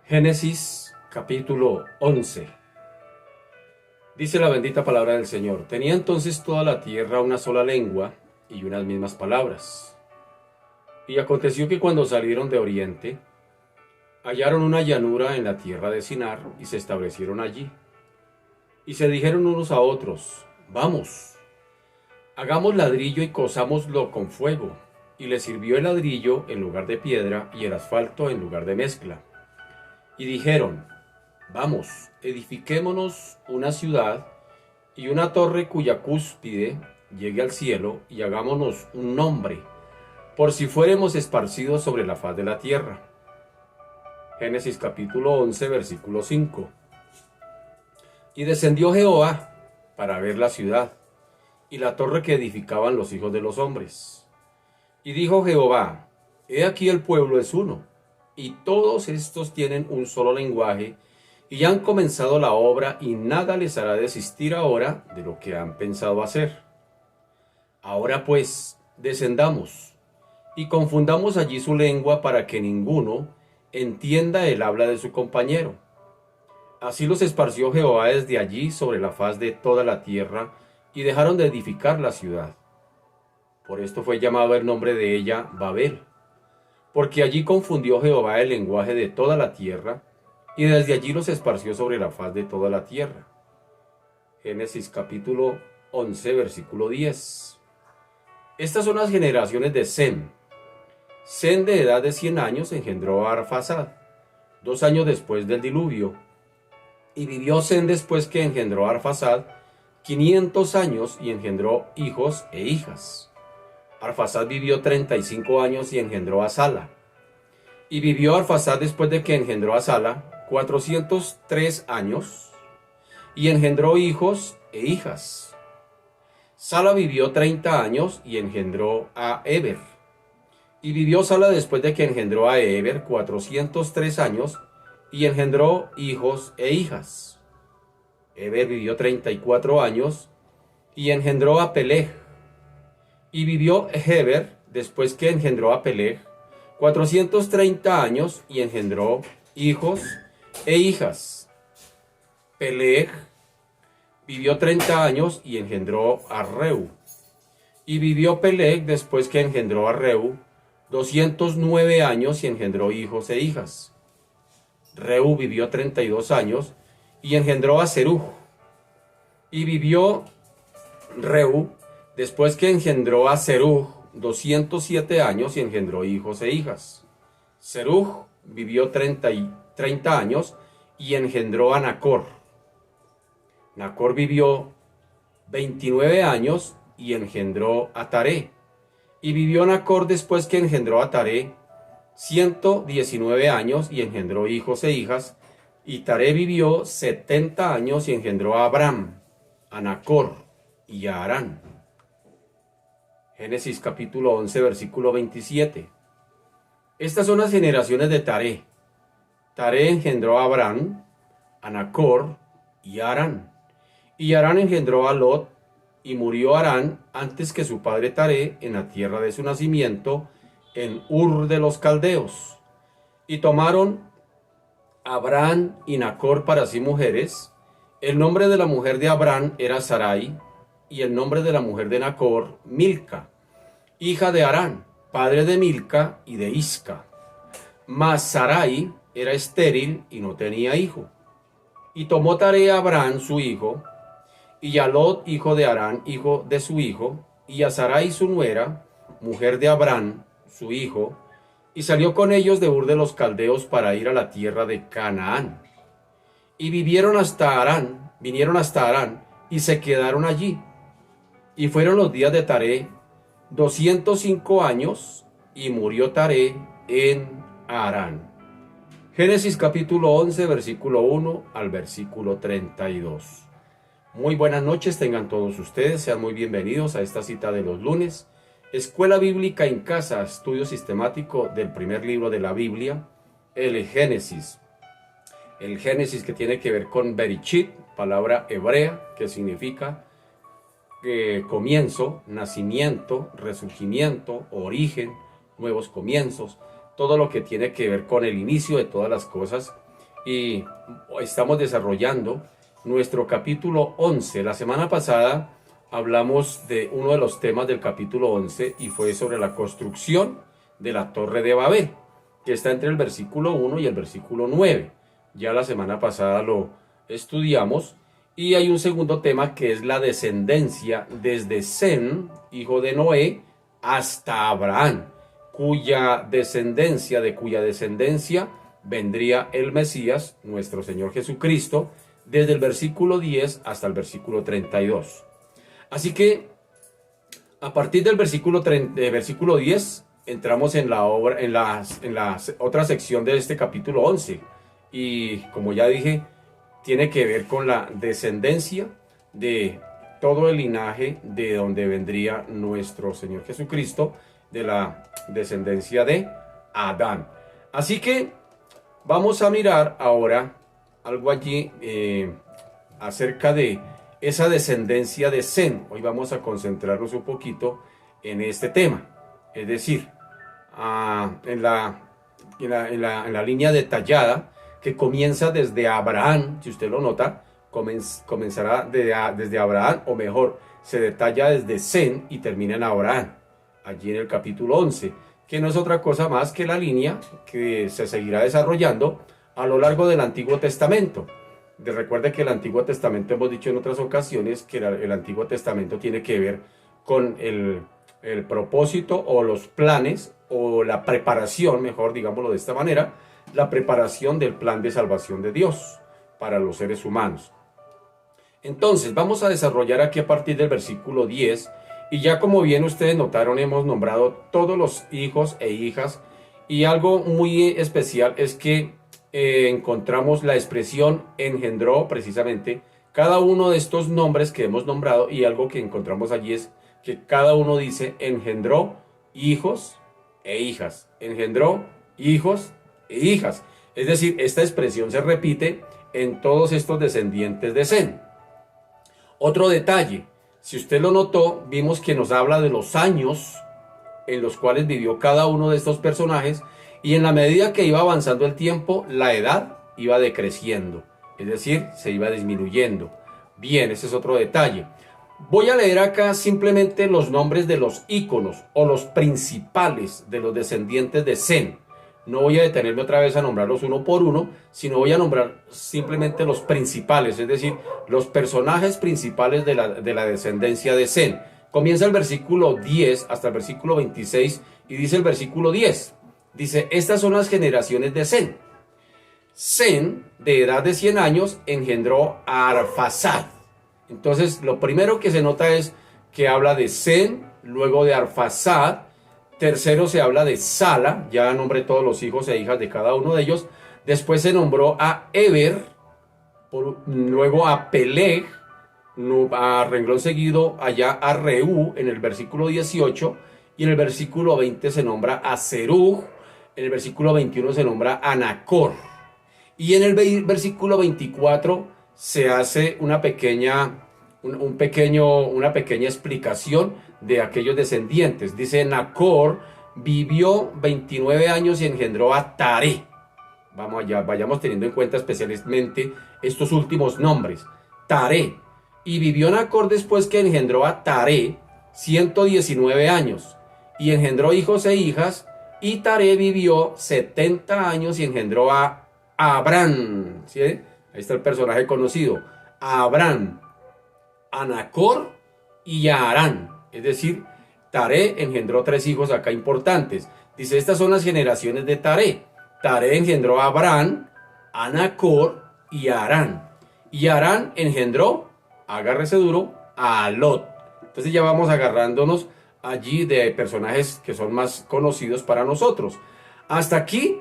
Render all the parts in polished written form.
Génesis capítulo 11. Dice la bendita palabra del Señor: tenía entonces toda la tierra una sola lengua y unas mismas palabras. Y aconteció que cuando salieron de oriente, hallaron una llanura en la tierra de Sinar y se establecieron allí. Y se dijeron unos a otros: vamos, hagamos ladrillo y cosámoslo con fuego. Y les sirvió el ladrillo en lugar de piedra y el asfalto en lugar de mezcla. Y dijeron: vamos, edifiquémonos una ciudad y una torre cuya cúspide llegue al cielo, y hagámonos un nombre, por si fuéremos esparcidos sobre la faz de la tierra. Génesis capítulo 11, versículo 5. Y descendió Jehová para ver la ciudad y la torre que edificaban los hijos de los hombres. Y dijo Jehová: he aquí el pueblo es uno, y todos estos tienen un solo lenguaje, y han comenzado la obra, y nada les hará desistir ahora de lo que han pensado hacer. Ahora pues, descendamos, y confundamos allí su lengua, para que ninguno entienda el habla de su compañero. Así los esparció Jehová desde allí sobre la faz de toda la tierra, y dejaron de edificar la ciudad. Por esto fue llamado el nombre de ella Babel, porque allí confundió Jehová el lenguaje de toda la tierra, y desde allí los esparció sobre la faz de toda la tierra. Génesis capítulo 11, versículo 10. Estas son las generaciones de Sem. Sem, de edad de 100 años, engendró a Arfaxad, 2 años después del diluvio. Y vivió Sem después que engendró a Arfaxad 500 años, y engendró hijos e hijas. Arfaxad vivió 35 años y engendró a Sala. Y vivió Arfaxad después de que engendró a Sala 403 años, y engendró hijos e hijas. Sala vivió 30 años y engendró a Eber. Y vivió Sala después de que engendró a Eber 403 años, y engendró hijos e hijas. Eber vivió 34 años y engendró a Peleg. Y vivió Heber después que engendró a Peleg 430 años, y engendró hijos e hijas. Peleg vivió 30 años y engendró a Reu. Y vivió Peleg después que engendró a Reu 209 años, y engendró hijos e hijas. Reu vivió 32 años y engendró a Serug. Y vivió Reu después que engendró a Serug 207 años, y engendró hijos e hijas. Serug vivió 30 años y engendró a Nacor. Nacor vivió 29 años y engendró a Taré. Y vivió Nacor después que engendró a Taré 119 años, y engendró hijos e hijas. Y Taré vivió 70 años y engendró a Abram, a Nacor y a Harán. Génesis capítulo 11, versículo 27. Estas son las generaciones de Taré. Taré engendró a Abram, a Nacor y a Harán. Y Harán engendró a Lot, y murió Harán antes que su padre Taré en la tierra de su nacimiento, en Ur de los Caldeos. Y tomaron Abram y Nacor para sí mujeres. El nombre de la mujer de Abram era Sarai, y el nombre de la mujer de Nacor, Milca, hija de Harán, padre de Milca y de Isca. Mas Sarai era estéril y no tenía hijo. Y tomó Taré a Abram su hijo, y a Lot hijo de Harán, hijo de su hijo, y a Sarai su nuera, mujer de Abram su hijo, y salió con ellos de Ur de los Caldeos para ir a la tierra de Canaán. Y vinieron hasta Harán, y se quedaron allí. Y fueron los días de Taré 205 años, y murió Taré en Harán. Génesis capítulo 11, versículo 1 al versículo 32. Muy buenas noches tengan todos ustedes, sean muy bienvenidos a esta cita de los lunes. Escuela Bíblica en Casa, estudio sistemático del primer libro de la Biblia, el Génesis. El Génesis, que tiene que ver con Bereshit, palabra hebrea que significa comienzo, nacimiento, resurgimiento, origen, nuevos comienzos, todo lo que tiene que ver con el inicio de todas las cosas. y estamos desarrollando nuestro capítulo 11. La semana pasada hablamos de uno de los temas del capítulo 11 y fue sobre la construcción de la Torre de Babel, que está entre el versículo 1 y el versículo 9. Ya la semana pasada lo estudiamos. Y hay un segundo tema que es la descendencia desde Sem, hijo de Noé, hasta Abraham, cuya descendencia vendría el Mesías, nuestro Señor Jesucristo, desde el versículo 10 hasta el versículo 32. Así que a partir del versículo 10 entramos en la otra sección de este capítulo 11. Y como ya dije, tiene que ver con la descendencia de todo el linaje de donde vendría nuestro Señor Jesucristo, de la descendencia de Adán. Así que vamos a mirar ahora algo allí acerca de esa descendencia de Sem. Hoy vamos a concentrarnos un poquito en este tema, es decir, en la línea detallada que comienza desde Abraham. Si usted lo nota, comenzará desde Abraham, o mejor, se detalla desde Sem y termina en Abraham, allí en el capítulo 11, que no es otra cosa más que la línea que se seguirá desarrollando a lo largo del Antiguo Testamento. Recuerde que el Antiguo Testamento, hemos dicho en otras ocasiones, que el Antiguo Testamento tiene que ver con el propósito o los planes o la preparación, mejor digámoslo de esta manera, la preparación del plan de salvación de Dios para los seres humanos. Entonces vamos a desarrollar aquí a partir del versículo 10, y ya como bien ustedes notaron, hemos nombrado todos los hijos e hijas, y algo muy especial es que encontramos la expresión engendró, precisamente cada uno de estos nombres que hemos nombrado, y algo que encontramos allí es que cada uno dice engendró hijos e hijas, engendró hijos e hijas. Es decir, esta expresión se repite en todos estos descendientes de Sem. Otro detalle, si usted lo notó, vimos que nos habla de los años en los cuales vivió cada uno de estos personajes, y en la medida que iba avanzando el tiempo, la edad iba decreciendo, es decir, se iba disminuyendo. Bien, ese es otro detalle. Voy a leer acá simplemente los nombres de los íconos o los principales de los descendientes de Sem. No voy a detenerme otra vez a nombrarlos uno por uno, sino voy a nombrar simplemente los principales, es decir, los personajes principales de la descendencia de Sem. Comienza el versículo 10 hasta el versículo 26 y dice el versículo 10. Dice, estas son las generaciones de Sem. Sem, de edad de 100 años, engendró a Arfaxad. Entonces, lo primero que se nota es que habla de Sem, luego de Arfaxad. Tercero se habla de Sala, ya nombré todos los hijos e hijas de cada uno de ellos. Después se nombró a Eber, luego a Peleg, a renglón seguido allá a Reú en el versículo 18, y en el versículo 20 se nombra a Serug, en el versículo 21 se nombra a Nacor, y en el versículo 24 se hace una pequeña explicación de aquellos descendientes. Dice, Nacor vivió 29 años y engendró a Taré. Vamos allá, vayamos teniendo en cuenta especialmente estos últimos nombres. Taré. Y vivió Nacor después que engendró a Taré 119 años. Y engendró hijos e hijas. Y Taré vivió 70 años y engendró a Abraham. ¿Sí? Ahí está el personaje conocido. A Abraham, a Nacor y a Harán. Es decir, Taré engendró 3 hijos acá importantes. Dice, estas son las generaciones de Taré. Taré engendró a Abraham, a Nacor y a Harán. Y Harán engendró, agárrese duro, a Lot. Entonces ya vamos agarrándonos allí de personajes que son más conocidos para nosotros. Hasta aquí,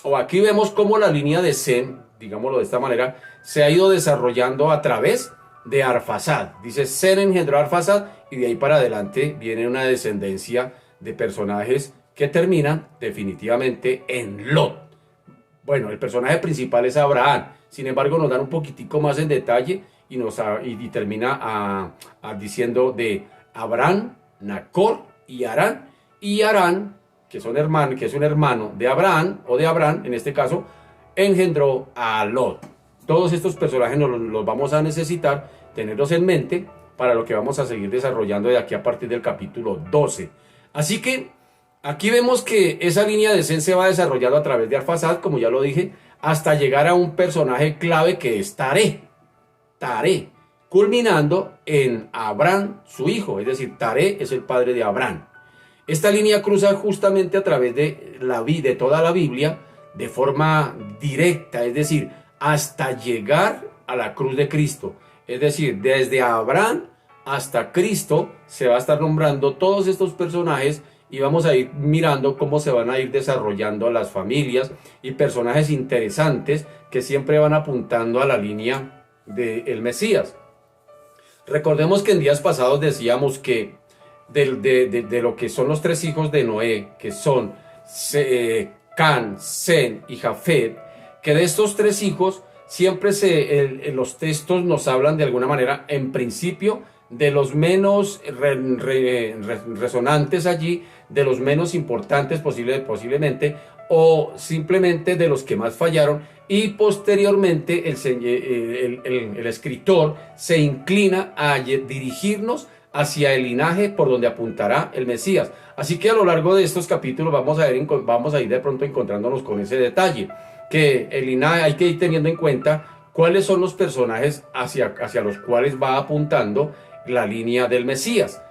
o aquí vemos cómo la línea de Sem, digámoslo de esta manera, se ha ido desarrollando a través de Arfaxad. Dice, Sem engendró a Arfaxad, y de ahí para adelante viene una descendencia de personajes que terminan definitivamente en Lot. Bueno, el personaje principal es Abraham. Sin embargo, nos dan un poquitico más en detalle y termina diciendo de Abraham, Nacor y Harán. Y Harán, que es un hermano de Abraham, o de Abraham en este caso, engendró a Lot. Todos estos personajes los vamos a necesitar, tenerlos en mente para lo que vamos a seguir desarrollando de aquí a partir del capítulo 12. Así que aquí vemos que esa línea de Zen se va desarrollando a través de Arfaxad, como ya lo dije, hasta llegar a un personaje clave que es Taré, culminando en Abraham, su hijo, es decir, Taré es el padre de Abraham. Esta línea cruza justamente a través de toda la Biblia de forma directa, es decir, hasta llegar a la cruz de Cristo. Es decir, desde Abraham hasta Cristo se va a estar nombrando todos estos personajes y vamos a ir mirando cómo se van a ir desarrollando las familias y personajes interesantes que siempre van apuntando a la línea del Mesías. Recordemos que en días pasados decíamos que de lo que son los tres hijos de Noé, que son Can, Sem y Jafet, que de estos tres hijos siempre los textos nos hablan de alguna manera, en principio, de los menos resonantes allí, de los menos importantes posiblemente, o simplemente de los que más fallaron, y posteriormente el escritor se inclina a dirigirnos hacia el linaje por donde apuntará el Mesías. Así que a lo largo de estos capítulos vamos a ir de pronto encontrándonos con ese detalle, que el linaje hay que ir teniendo en cuenta cuáles son los personajes hacia los cuales va apuntando la línea del Mesías.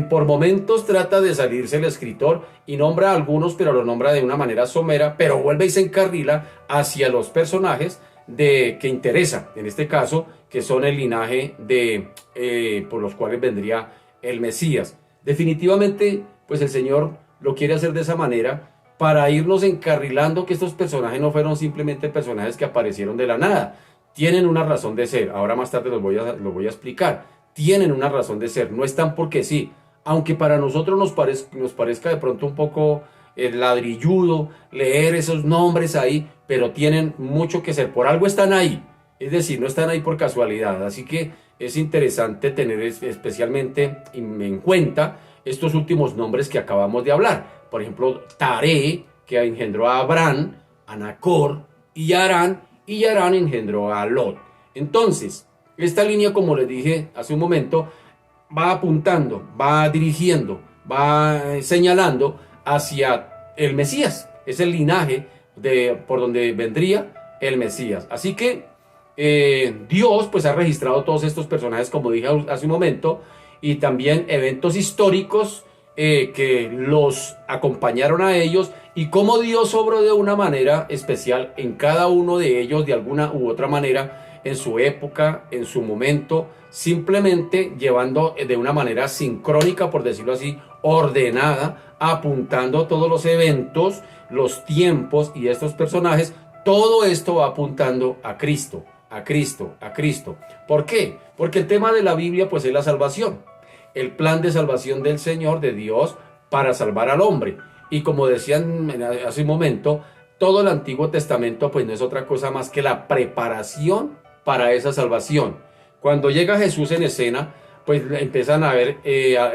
Por momentos trata de salirse el escritor y nombra a algunos, pero lo nombra de una manera somera, pero vuelve y se encarrila hacia los personajes que interesa, en este caso, que son el linaje por los cuales vendría el Mesías. Definitivamente, pues el Señor lo quiere hacer de esa manera para irnos encarrilando que estos personajes no fueron simplemente personajes que aparecieron de la nada. Tienen una razón de ser. Ahora más tarde lo voy a explicar. Tienen una razón de ser. No están porque sí. Aunque para nosotros nos parezca de pronto un poco ladrilludo leer esos nombres ahí, pero tienen mucho que ser. Por algo están ahí. Es decir, no están ahí por casualidad. Así que es interesante tener especialmente en cuenta estos últimos nombres que acabamos de hablar. Por ejemplo, Taré, que engendró a Abraham, a Nacor y Harán engendró a Lot. Entonces, esta línea, como les dije hace un momento, va apuntando, va dirigiendo, va señalando hacia el Mesías. Es el linaje por donde vendría el Mesías. Así que Dios pues ha registrado todos estos personajes, como dije hace un momento, y también eventos históricos que los acompañaron a ellos, y cómo Dios obró de una manera especial en cada uno de ellos de alguna u otra manera, en su época, en su momento, simplemente llevando de una manera sincrónica, por decirlo así, ordenada, apuntando todos los eventos, los tiempos y estos personajes. Todo esto va apuntando a Cristo, a Cristo, a Cristo. ¿Por qué? Porque el tema de la Biblia pues es la salvación, el plan de salvación del Señor, de Dios, para salvar al hombre. Y como decían hace un momento, todo el Antiguo Testamento pues no es otra cosa más que la preparación para esa salvación. Cuando llega Jesús en escena, pues empiezan a ver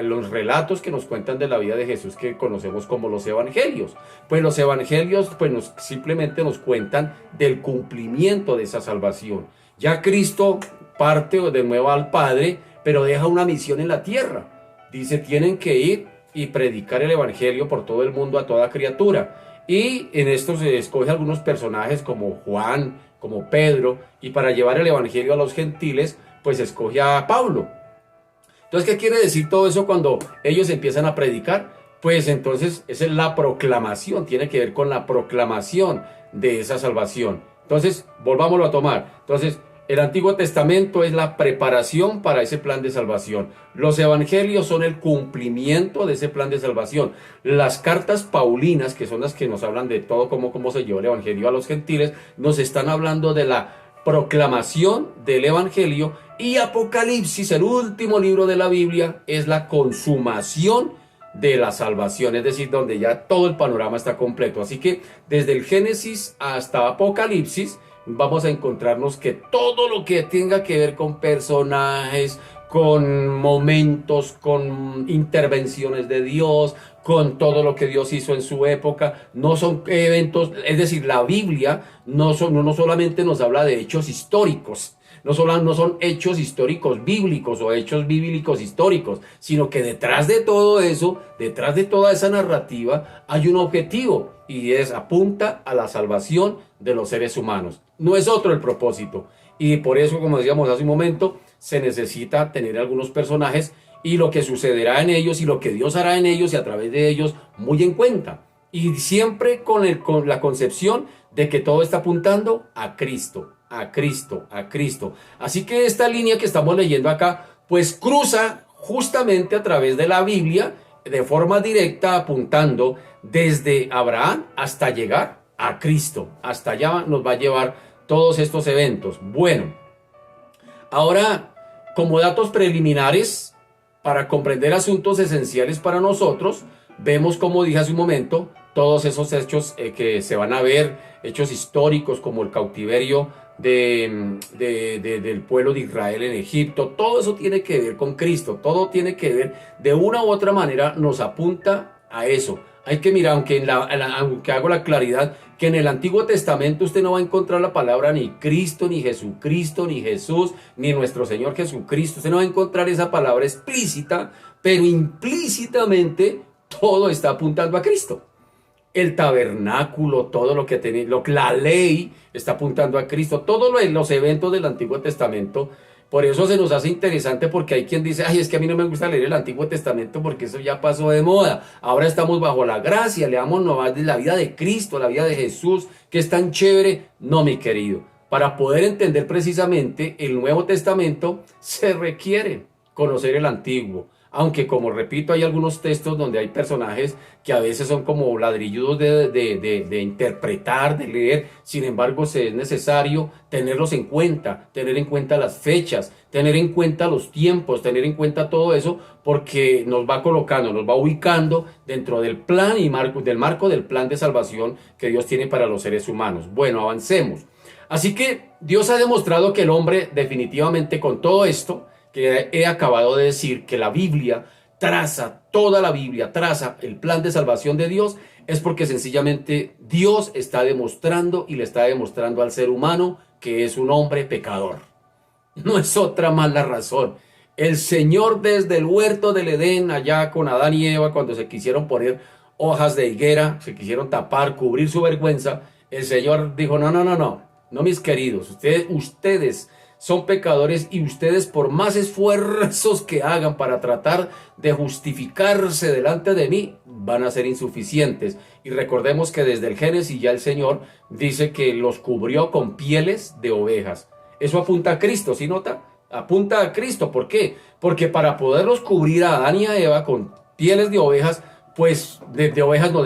los relatos que nos cuentan de la vida de Jesús, que conocemos como los evangelios. Pues los evangelios pues simplemente nos cuentan del cumplimiento de esa salvación. Ya Cristo parte de nuevo al Padre, pero deja una misión en la tierra. Dice, tienen que ir y predicar el evangelio por todo el mundo a toda criatura. Y en esto se escoge algunos personajes como Juan, como Pedro, y para llevar el evangelio a los gentiles, pues escoge a Pablo. Entonces, ¿qué quiere decir todo eso cuando ellos empiezan a predicar? Pues entonces esa es la proclamación, tiene que ver con la proclamación de esa salvación. Entonces, volvámoslo a tomar. Entonces, el Antiguo Testamento es la preparación para ese plan de salvación. Los evangelios son el cumplimiento de ese plan de salvación. Las cartas paulinas, que son las que nos hablan de todo cómo se llevó el evangelio a los gentiles, nos están hablando de la proclamación del evangelio. Y Apocalipsis, el último libro de la Biblia, es la consumación de la salvación, es decir, donde ya todo el panorama está completo. Así que desde el Génesis hasta Apocalipsis vamos a encontrarnos que todo lo que tenga que ver con personajes, con momentos, con intervenciones de Dios, con todo lo que Dios hizo en su época. No son eventos, es decir, la Biblia no solamente nos habla de hechos históricos, no son hechos históricos bíblicos o hechos bíblicos históricos, sino que detrás de todo eso, detrás de toda esa narrativa, hay un objetivo y apunta a la salvación de los seres humanos. No es otro el propósito. Y por eso, como decíamos hace un momento, se necesita tener algunos personajes y lo que sucederá en ellos y lo que Dios hará en ellos y a través de ellos muy en cuenta. Y siempre con la concepción de que todo está apuntando a Cristo, a Cristo, a Cristo. Así que esta línea que estamos leyendo acá, pues cruza justamente a través de la Biblia de forma directa apuntando desde Abraham hasta llegar a Cristo. Hasta allá nos va a llevar todos estos eventos. Bueno, ahora como datos preliminares para comprender asuntos esenciales para nosotros, vemos, como dije hace un momento, todos esos hechos que se van a ver, hechos históricos como el cautiverio del pueblo de Israel en Egipto. Todo eso tiene que ver con Cristo, todo tiene que ver, de una u otra manera nos apunta a eso. Hay que mirar, aunque hago la claridad, que en el Antiguo Testamento usted no va a encontrar la palabra ni Cristo, ni Jesucristo, ni Jesús, ni nuestro Señor Jesucristo. Usted no va a encontrar esa palabra explícita, pero implícitamente todo está apuntando a Cristo. El tabernáculo, todo lo que tenía, la ley está apuntando a Cristo, todos los eventos del Antiguo Testamento. Por eso se nos hace interesante, porque hay quien dice, ay, es que a mí no me gusta leer el Antiguo Testamento porque eso ya pasó de moda. Ahora estamos bajo la gracia, leamos nomás de la vida de Cristo, la vida de Jesús, que es tan chévere. No, mi querido, para poder entender precisamente el Nuevo Testamento se requiere conocer el Antiguo. Aunque, como repito, hay algunos textos donde hay personajes que a veces son como ladrilludos de interpretar, de leer. Sin embargo, es necesario tenerlos en cuenta, tener en cuenta las fechas, tener en cuenta los tiempos, tener en cuenta todo eso, porque nos va colocando, nos va ubicando dentro del plan y del marco del plan de salvación que Dios tiene para los seres humanos. Bueno, avancemos. Así que Dios ha demostrado que el hombre, definitivamente, con todo esto que he acabado de decir, que la Biblia traza, toda la Biblia traza el plan de salvación de Dios, es porque sencillamente Dios está demostrando y le está demostrando al ser humano que es un hombre pecador. No es otra más la razón. El Señor, desde el huerto del Edén, allá con Adán y Eva, cuando se quisieron poner hojas de higuera, se quisieron tapar, cubrir su vergüenza, el Señor dijo, no, mis queridos, ustedes son pecadores y ustedes, por más esfuerzos que hagan para tratar de justificarse delante de mí, van a ser insuficientes. Y recordemos que desde el Génesis ya el Señor dice que los cubrió con pieles de ovejas. Eso apunta a Cristo, ¿sí nota? Apunta a Cristo. ¿Por qué? Porque para poderlos cubrir a Adán y a Eva con pieles de ovejas, pues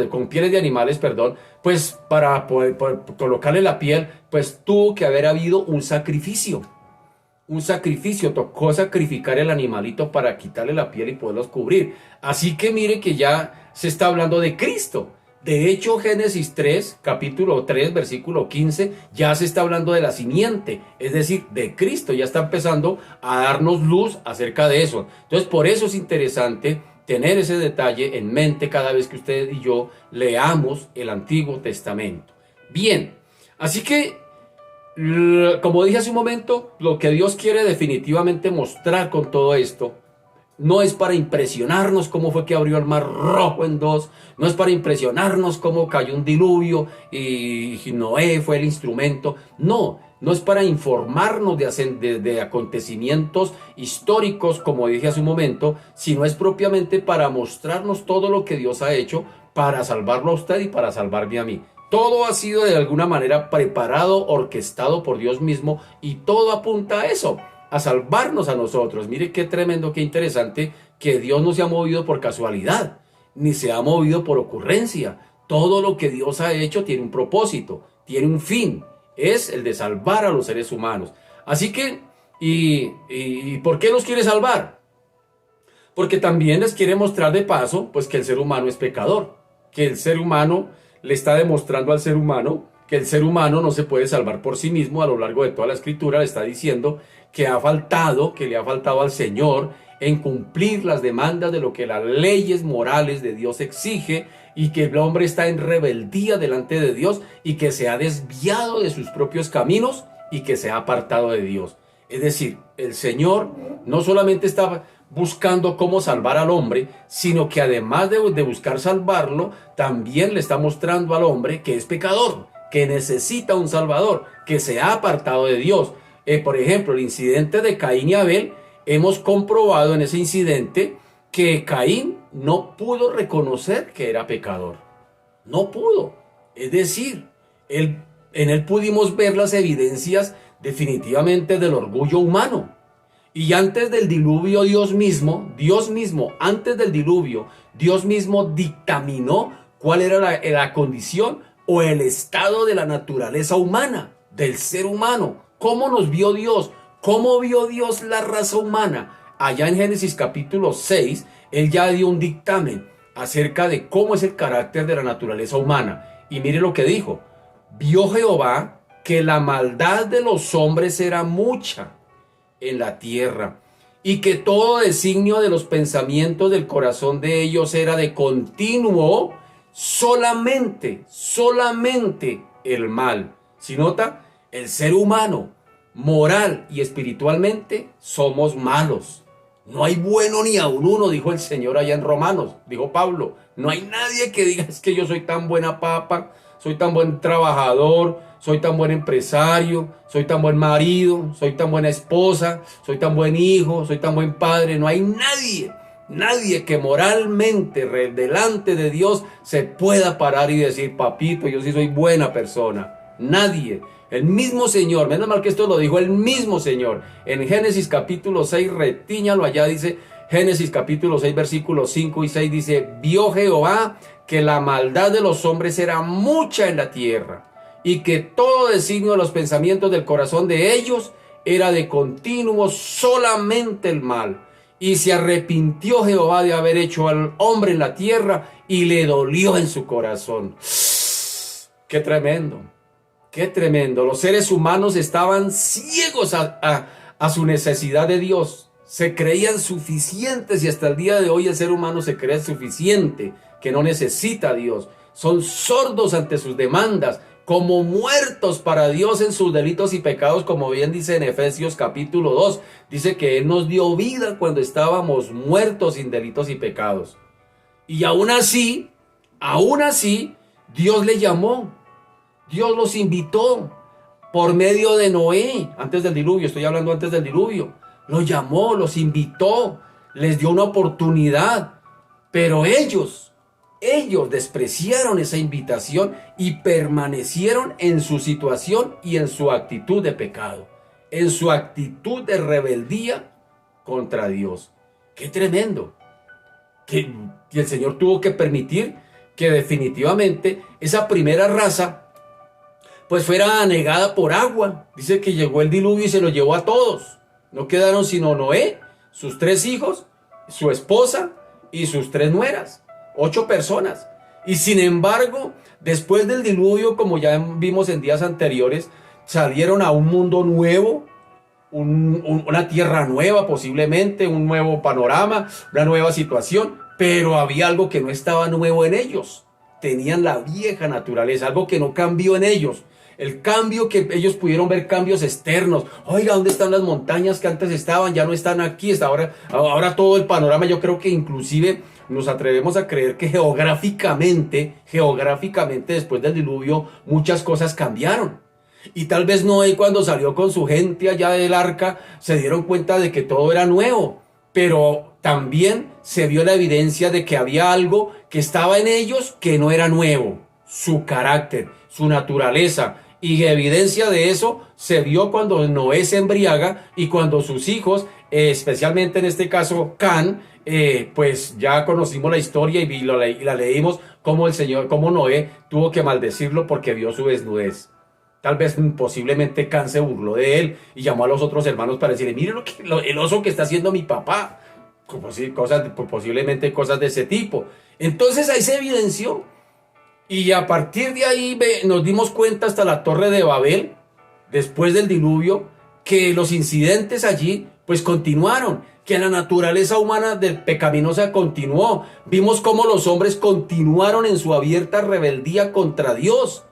con pieles de animales, perdón, pues para poder colocarle la piel, pues tuvo que haber habido un sacrificio. Un sacrificio, tocó sacrificar el animalito para quitarle la piel y poderlos cubrir. Así que mire que ya se está hablando de Cristo. De hecho, Génesis 3, capítulo 3, versículo 15, ya se está hablando de la simiente, es decir, de Cristo. Ya está empezando a darnos luz acerca de eso. Entonces, por eso es interesante tener ese detalle en mente cada vez que usted y yo leamos el Antiguo Testamento. Bien, así que como dije hace un momento, lo que Dios quiere definitivamente mostrar con todo esto no es para impresionarnos cómo fue que abrió el mar rojo en dos, no es para impresionarnos cómo cayó un diluvio y Noé fue el instrumento, no es para informarnos de acontecimientos históricos, como dije hace un momento, sino es propiamente para mostrarnos todo lo que Dios ha hecho para salvarlo a usted y para salvarme a mí. Todo ha sido de alguna manera preparado, orquestado por Dios mismo, y todo apunta a eso, a salvarnos a nosotros. Mire qué tremendo, qué interesante, que Dios no se ha movido por casualidad, ni se ha movido por ocurrencia. Todo lo que Dios ha hecho tiene un propósito, tiene un fin, es el de salvar a los seres humanos. Así que, ¿y por qué los quiere salvar? Porque también les quiere mostrar de paso, pues, que el ser humano es pecador, que el ser humano le está demostrando al ser humano que el ser humano no se puede salvar por sí mismo. A lo largo de toda la escritura le está diciendo que le ha faltado al Señor en cumplir las demandas de lo que las leyes morales de Dios exige, y que el hombre está en rebeldía delante de Dios y que se ha desviado de sus propios caminos y que se ha apartado de Dios. Es decir, el Señor no solamente está buscando cómo salvar al hombre, sino que además de buscar salvarlo, también le está mostrando al hombre que es pecador, que necesita un Salvador, que se ha apartado de Dios. Por ejemplo, el incidente de Caín y Abel, hemos comprobado en ese incidente que Caín no pudo reconocer que era pecador. No pudo. Es decir, en él pudimos ver las evidencias definitivamente del orgullo humano. Y antes del diluvio, Dios mismo, antes del diluvio, Dios mismo dictaminó cuál era la condición o el estado de la naturaleza humana, del ser humano. ¿Cómo nos vio Dios? ¿Cómo vio Dios la raza humana? Allá en Génesis capítulo 6, Él ya dio un dictamen acerca de cómo es el carácter de la naturaleza humana. Y mire lo que dijo. Vio Jehová que la maldad de los hombres era mucha en la tierra, y que todo designio de los pensamientos del corazón de ellos era de continuo solamente el mal. Si nota, el ser humano, moral y espiritualmente, somos malos. No hay bueno ni aun uno, dijo el Señor allá en Romanos, dijo Pablo. No hay nadie que diga, es que yo soy tan buena papa, soy tan buen trabajador, soy tan buen empresario, soy tan buen marido, soy tan buena esposa, soy tan buen hijo, soy tan buen padre. No hay nadie que moralmente delante de Dios se pueda parar y decir, papito, yo sí soy buena persona. Nadie. El mismo Señor, menos mal que esto lo dijo el mismo Señor. En Génesis capítulo 6, retíñalo allá, dice Génesis capítulo 6, versículos 5 y 6, dice, vio Jehová que la maldad de los hombres era mucha en la tierra, y que todo designio de los pensamientos del corazón de ellos era de continuo solamente el mal. Y se arrepintió Jehová de haber hecho al hombre en la tierra, y le dolió en su corazón. ¡Qué tremendo! ¡Qué tremendo! Los seres humanos estaban ciegos a su necesidad de Dios. Se creían suficientes, y hasta el día de hoy el ser humano se cree suficiente, que no necesita a Dios. Son sordos ante sus demandas, como muertos para Dios en sus delitos y pecados, como bien dice en Efesios capítulo 2. Dice que Él nos dio vida cuando estábamos muertos sin delitos y pecados. Y aún así, Dios le llamó. Dios los invitó por medio de Noé, antes del diluvio, estoy hablando antes del diluvio. Los llamó, los invitó, les dio una oportunidad, pero ellos despreciaron esa invitación y permanecieron en su situación y en su actitud de pecado, en su actitud de rebeldía contra Dios. ¡Qué tremendo! Que el Señor tuvo que permitir que definitivamente esa primera raza pues fuera anegada por agua. Dice que llegó el diluvio y se lo llevó a todos. No quedaron sino Noé, sus 3 hijos, su esposa y sus 3 nueras. 8 personas. Y sin embargo, después del diluvio, como ya vimos en días anteriores, salieron a un mundo nuevo, una tierra nueva posiblemente, un nuevo panorama, una nueva situación. Pero había algo que no estaba nuevo en ellos. Tenían la vieja naturaleza, algo que no cambió en ellos. El cambio que ellos pudieron ver, cambios externos. Oiga, ¿dónde están las montañas que antes estaban? Ya no están aquí. Ahora todo el panorama, yo creo que inclusive nos atrevemos a creer que geográficamente después del diluvio, muchas cosas cambiaron. Y tal vez Noé, cuando salió con su gente allá del arca, se dieron cuenta de que todo era nuevo. Pero también se vio la evidencia de que había algo que estaba en ellos que no era nuevo. Su carácter, su naturaleza. Y evidencia de eso se vio cuando Noé se embriaga y cuando sus hijos, especialmente en este caso Can, pues ya conocimos la historia y la leímos cómo Noé tuvo que maldecirlo porque vio su desnudez. Tal vez posiblemente Can se burló de él y llamó a los otros hermanos para decirle, mire el oso que está haciendo mi papá. Posiblemente cosas de ese tipo. Entonces ahí se evidenció Y a partir de ahí nos dimos cuenta hasta la Torre de Babel, después del diluvio, que los incidentes allí pues continuaron, que la naturaleza humana pecaminosa continuó. Vimos cómo los hombres continuaron en su abierta rebeldía contra Dios.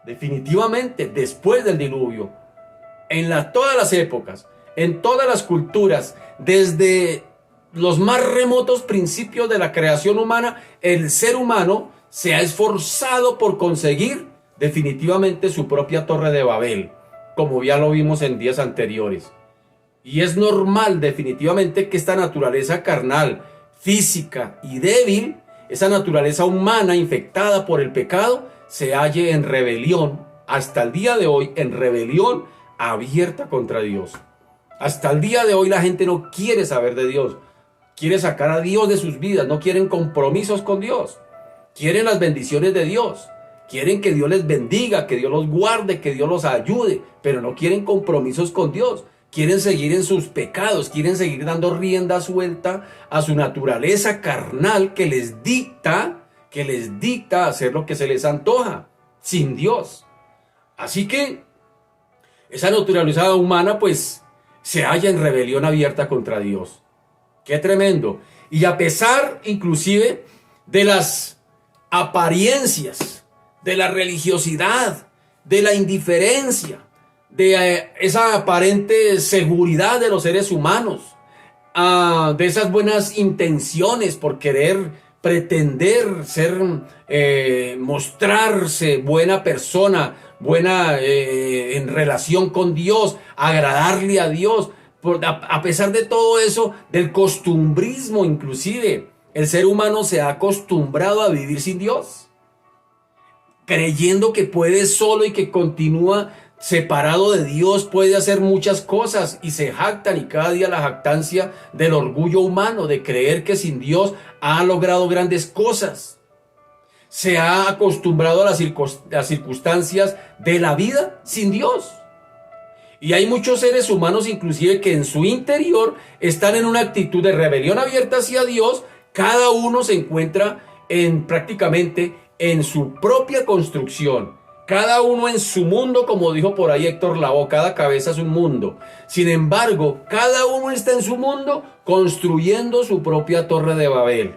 Definitivamente, después del diluvio, todas las épocas, en todas las culturas, desde los más remotos principios de la creación humana, el ser humano se ha esforzado por conseguir definitivamente su propia Torre de Babel, como ya lo vimos en días anteriores. Y es normal definitivamente que esta naturaleza carnal, física y débil, esa naturaleza humana infectada por el pecado, se halle en rebelión, hasta el día de hoy, en rebelión abierta contra Dios. Hasta el día de hoy la gente no quiere saber de Dios, quiere sacar a Dios de sus vidas, no quieren compromisos con Dios, quieren las bendiciones de Dios, quieren que Dios les bendiga, que Dios los guarde, que Dios los ayude, pero no quieren compromisos con Dios. Quieren seguir en sus pecados, quieren seguir dando rienda suelta a su naturaleza carnal que les dicta hacer lo que se les antoja, sin Dios. Así que esa naturaleza humana pues se halla en rebelión abierta contra Dios. ¡Qué tremendo! Y a pesar inclusive de las apariencias, de la religiosidad, de la indiferencia, de esa aparente seguridad de los seres humanos, de esas buenas intenciones por querer pretender ser, mostrarse buena persona, buena en relación con Dios, agradarle a Dios. A pesar de todo eso, del costumbrismo inclusive, el ser humano se ha acostumbrado a vivir sin Dios, creyendo que puede solo y que continúa separado de Dios, puede hacer muchas cosas, y se jactan, y cada día la jactancia del orgullo humano de creer que sin Dios ha logrado grandes cosas. Se ha acostumbrado a las circunstancias de la vida sin Dios. Y hay muchos seres humanos inclusive que en su interior están en una actitud de rebelión abierta hacia Dios. Cada uno se encuentra prácticamente en su propia construcción. Cada uno en su mundo, como dijo por ahí Héctor Lavoe, cada cabeza es un mundo. Sin embargo, cada uno está en su mundo construyendo su propia Torre de Babel,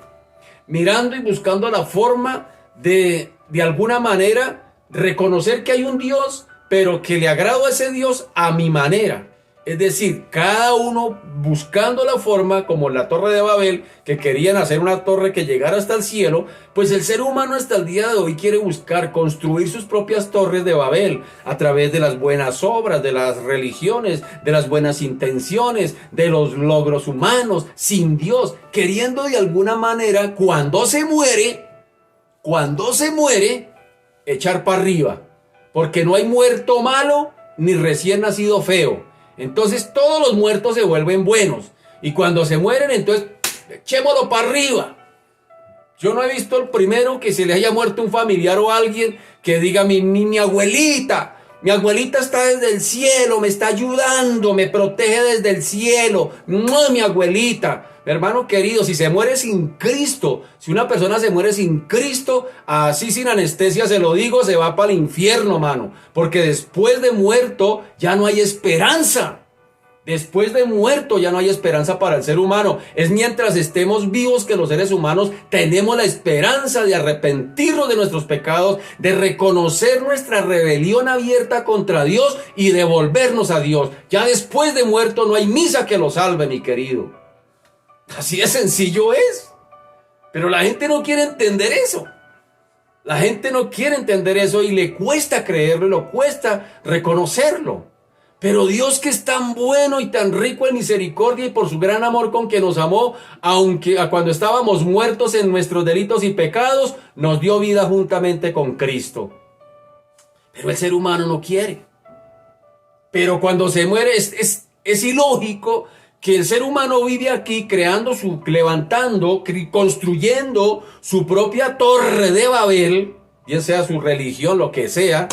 mirando y buscando la forma de alguna manera reconocer que hay un Dios, pero que le agrado a ese Dios a mi manera. Es decir, cada uno buscando la forma, como la Torre de Babel, que querían hacer una torre que llegara hasta el cielo. Pues el ser humano hasta el día de hoy quiere buscar construir sus propias torres de Babel a través de las buenas obras, de las religiones, de las buenas intenciones, de los logros humanos, sin Dios, queriendo de alguna manera, cuando se muere, echar para arriba, porque no hay muerto malo ni recién nacido feo. Entonces todos los muertos se vuelven buenos, y cuando se mueren, entonces echémoslo para arriba. Yo no he visto el primero que se le haya muerto un familiar o alguien que diga mi abuelita está desde el cielo, me está ayudando, me protege desde el cielo. No, mi abuelita. Hermano querido, si se muere sin Cristo, si una persona se muere sin Cristo, así sin anestesia se lo digo, se va para el infierno, mano. Porque después de muerto ya no hay esperanza. Después de muerto ya no hay esperanza para el ser humano. Es mientras estemos vivos que los seres humanos tenemos la esperanza de arrepentirnos de nuestros pecados, de reconocer nuestra rebelión abierta contra Dios y de volvernos a Dios. Ya después de muerto no hay misa que lo salve, mi querido. Así de sencillo es. Pero la gente no quiere entender eso. La gente no quiere entender eso y le cuesta creerlo, y le cuesta reconocerlo. Pero Dios, que es tan bueno y tan rico en misericordia, y por su gran amor con que nos amó, aunque cuando estábamos muertos en nuestros delitos y pecados, nos dio vida juntamente con Cristo. Pero el ser humano no quiere. Pero cuando se muere es ilógico que el ser humano vive aquí construyendo su propia Torre de Babel, bien sea su religión, lo que sea,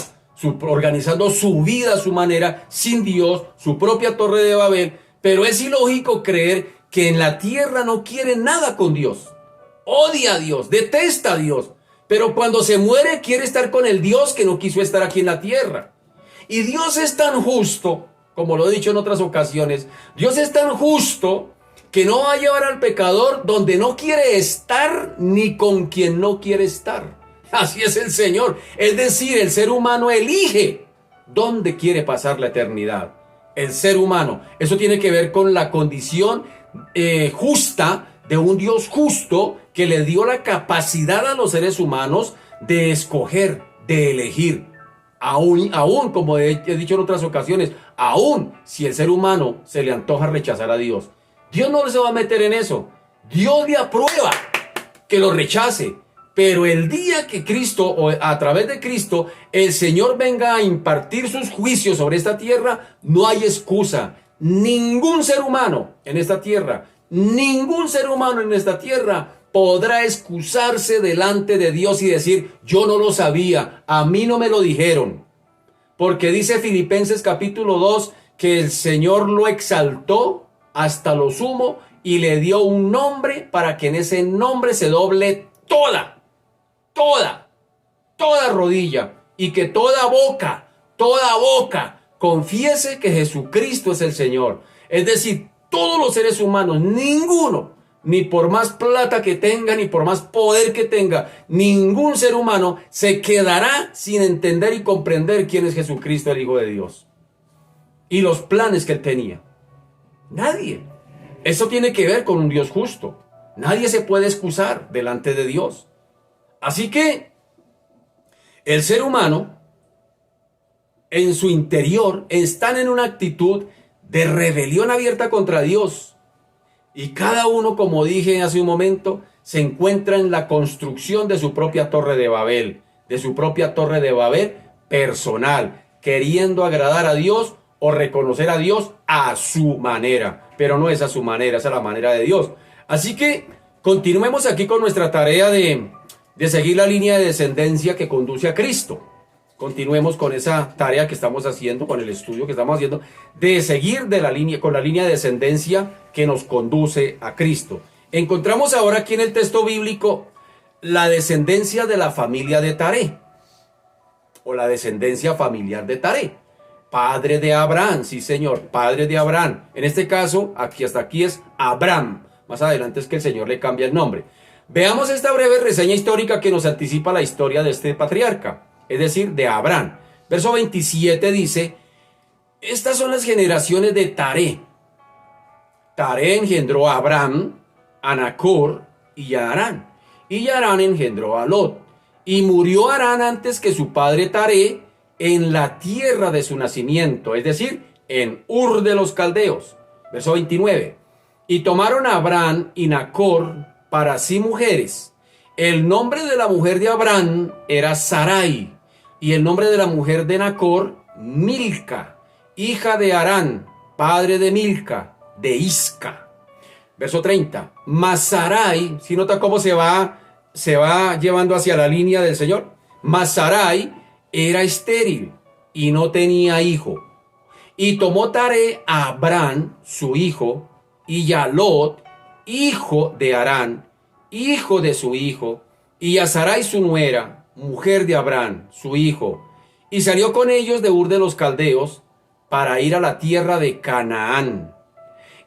organizando su vida a su manera, sin Dios, su propia Torre de Babel. Pero es ilógico creer que en la tierra no quiere nada con Dios, odia a Dios, detesta a Dios, Pero cuando se muere quiere estar con el Dios que no quiso estar aquí en la tierra. Y Dios es tan justo, como lo he dicho en otras ocasiones, Dios es tan justo que no va a llevar al pecador donde no quiere estar ni con quien no quiere estar. Así es el Señor. Es decir, el ser humano elige dónde quiere pasar la eternidad. El ser humano. Eso tiene que ver con la condición justa de un Dios justo que le dio la capacidad a los seres humanos de escoger, de elegir. Aún, como he dicho en otras ocasiones, aún si el ser humano se le antoja rechazar a Dios, Dios no se va a meter en eso. Dios le aprueba que lo rechace. Pero el día que Cristo, o a través de Cristo, el Señor venga a impartir sus juicios sobre esta tierra, no hay excusa. Ningún ser humano en esta tierra, podrá excusarse delante de Dios y decir, yo no lo sabía, a mí no me lo dijeron. Porque dice Filipenses capítulo 2 que el Señor lo exaltó hasta lo sumo y le dio un nombre para que en ese nombre se doble toda rodilla y que toda boca confiese que Jesucristo es el Señor. Es decir, todos los seres humanos, ninguno, ni por más plata que tenga, ni por más poder que tenga, ningún ser humano se quedará sin entender y comprender quién es Jesucristo, el Hijo de Dios, y los planes que Él tenía. Nadie. Eso tiene que ver con un Dios justo. Nadie se puede excusar delante de Dios. Así que el ser humano, en su interior, están en una actitud de rebelión abierta contra Dios. Y cada uno, como dije hace un momento, se encuentra en la construcción de su propia torre de Babel, personal, queriendo agradar a Dios o reconocer a Dios a su manera. Pero no es a su manera, es a la manera de Dios. Así que continuemos aquí con nuestra tarea de seguir la línea de descendencia que conduce a Cristo. Continuemos con esa tarea que estamos haciendo, con el estudio que estamos haciendo, de seguir con la línea de descendencia que nos conduce a Cristo. Encontramos ahora aquí en el texto bíblico la descendencia de la familia de Taré, o la descendencia familiar de Taré, padre de Abraham, sí señor, padre de Abraham. En este caso, hasta aquí es Abraham. Más adelante es que el Señor le cambia el nombre. Veamos esta breve reseña histórica que nos anticipa la historia de este patriarca, es decir, de Abraham. Verso 27 dice, estas son las generaciones de Taré. Taré engendró a Abraham, a Nacor y a Harán. Y Harán engendró a Lot. Y murió Harán antes que su padre Taré en la tierra de su nacimiento, es decir, en Ur de los Caldeos. Verso 29. Y tomaron a Abraham y Nacor para sí mujeres. El nombre de la mujer de Abraham era Sarai, y el nombre de la mujer de Nacor, Milca, hija de Harán, padre de Milca, de Isca. Verso 30. Mas Sarai, si nota cómo se va llevando hacia la línea del Señor. Mas Sarai era estéril y no tenía hijo. Y tomó Taré a Abraham, su hijo, y a Lot, hijo de Harán, hijo de su hijo, y a Sarai su nuera, mujer de Abraham, su hijo, y salió con ellos de Ur de los Caldeos para ir a la tierra de Canaán.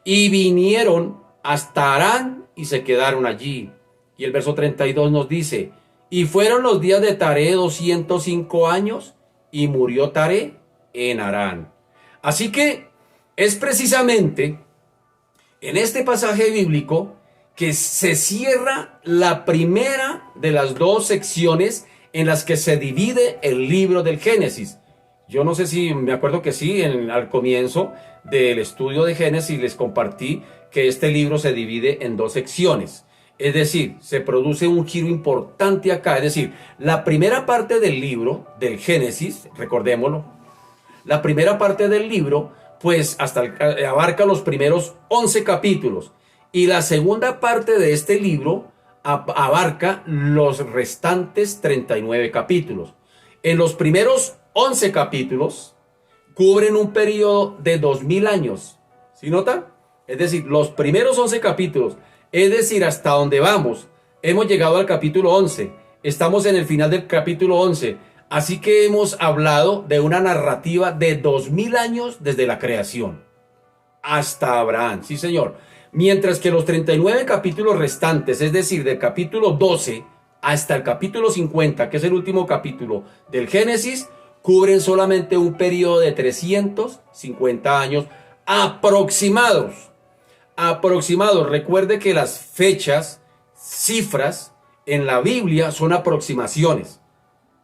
Y vinieron hasta Harán y se quedaron allí. Y el verso 32 nos dice, y fueron los días de Taré 205 años, y murió Taré en Harán. Así que es precisamente en este pasaje bíblico que se cierra la primera de las dos secciones en las que se divide el libro del Génesis. Yo no sé si me acuerdo que sí, al comienzo del estudio de Génesis les compartí que este libro se divide en dos secciones. Es decir, se produce un giro importante acá. Es decir, la primera parte del libro del Génesis, recordémoslo, la primera parte del libro pues abarca los primeros 11 capítulos. Y la segunda parte de este libro abarca los restantes 39 capítulos. En los primeros 11 capítulos cubren un periodo de 2000 años. ¿Sí nota? Es decir, los primeros 11 capítulos, es decir, hasta donde vamos, hemos llegado al capítulo 11. Estamos en el final del capítulo 11. Así que hemos hablado de una narrativa de 2000 años desde la creación hasta Abraham. Sí, señor. Mientras que los 39 capítulos restantes, es decir, del capítulo 12 hasta el capítulo 50, que es el último capítulo del Génesis, cubren solamente un periodo de 350 años aproximados. Aproximados. Recuerde que las fechas, cifras en la Biblia son aproximaciones.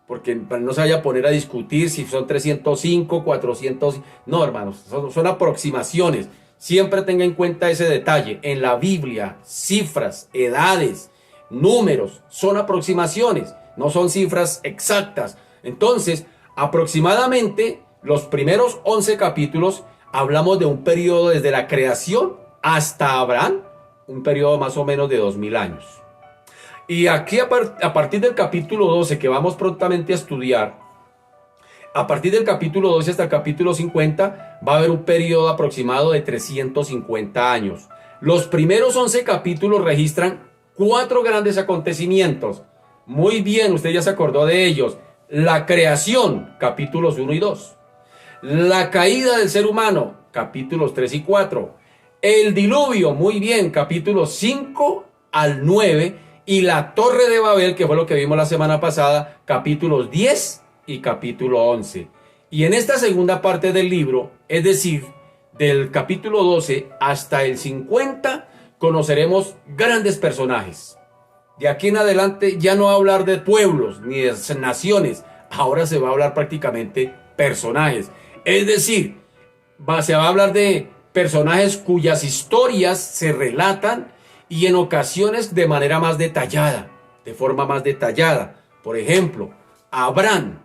Porque no se vaya a poner a discutir si son 305, 400. No, hermanos, son aproximaciones. Siempre tenga en cuenta ese detalle. En la Biblia, cifras, edades, números, son aproximaciones, no son cifras exactas. Entonces, aproximadamente los primeros 11 capítulos hablamos de un periodo desde la creación hasta Abraham, un periodo más o menos de 2000 años. Y aquí a partir del capítulo 12, que vamos prontamente a estudiar, a partir del capítulo 12 hasta el capítulo 50, va a haber un periodo aproximado de 350 años. Los primeros 11 capítulos registran 4 grandes acontecimientos. Muy bien, usted ya se acordó de ellos. La creación, capítulos 1 y 2. La caída del ser humano, capítulos 3 y 4. El diluvio, muy bien, capítulos 5 al 9. Y la Torre de Babel, que fue lo que vimos la semana pasada, capítulos 10 y capítulo 11. Y en esta segunda parte del libro, es decir, del capítulo 12 hasta el 50, conoceremos grandes personajes. De aquí en adelante ya no va a hablar de pueblos ni de naciones, ahora se va a hablar prácticamente personajes. Es decir, se va a hablar de personajes cuyas historias se relatan y en ocasiones de manera más detallada, de forma más detallada. Por ejemplo, Abraham,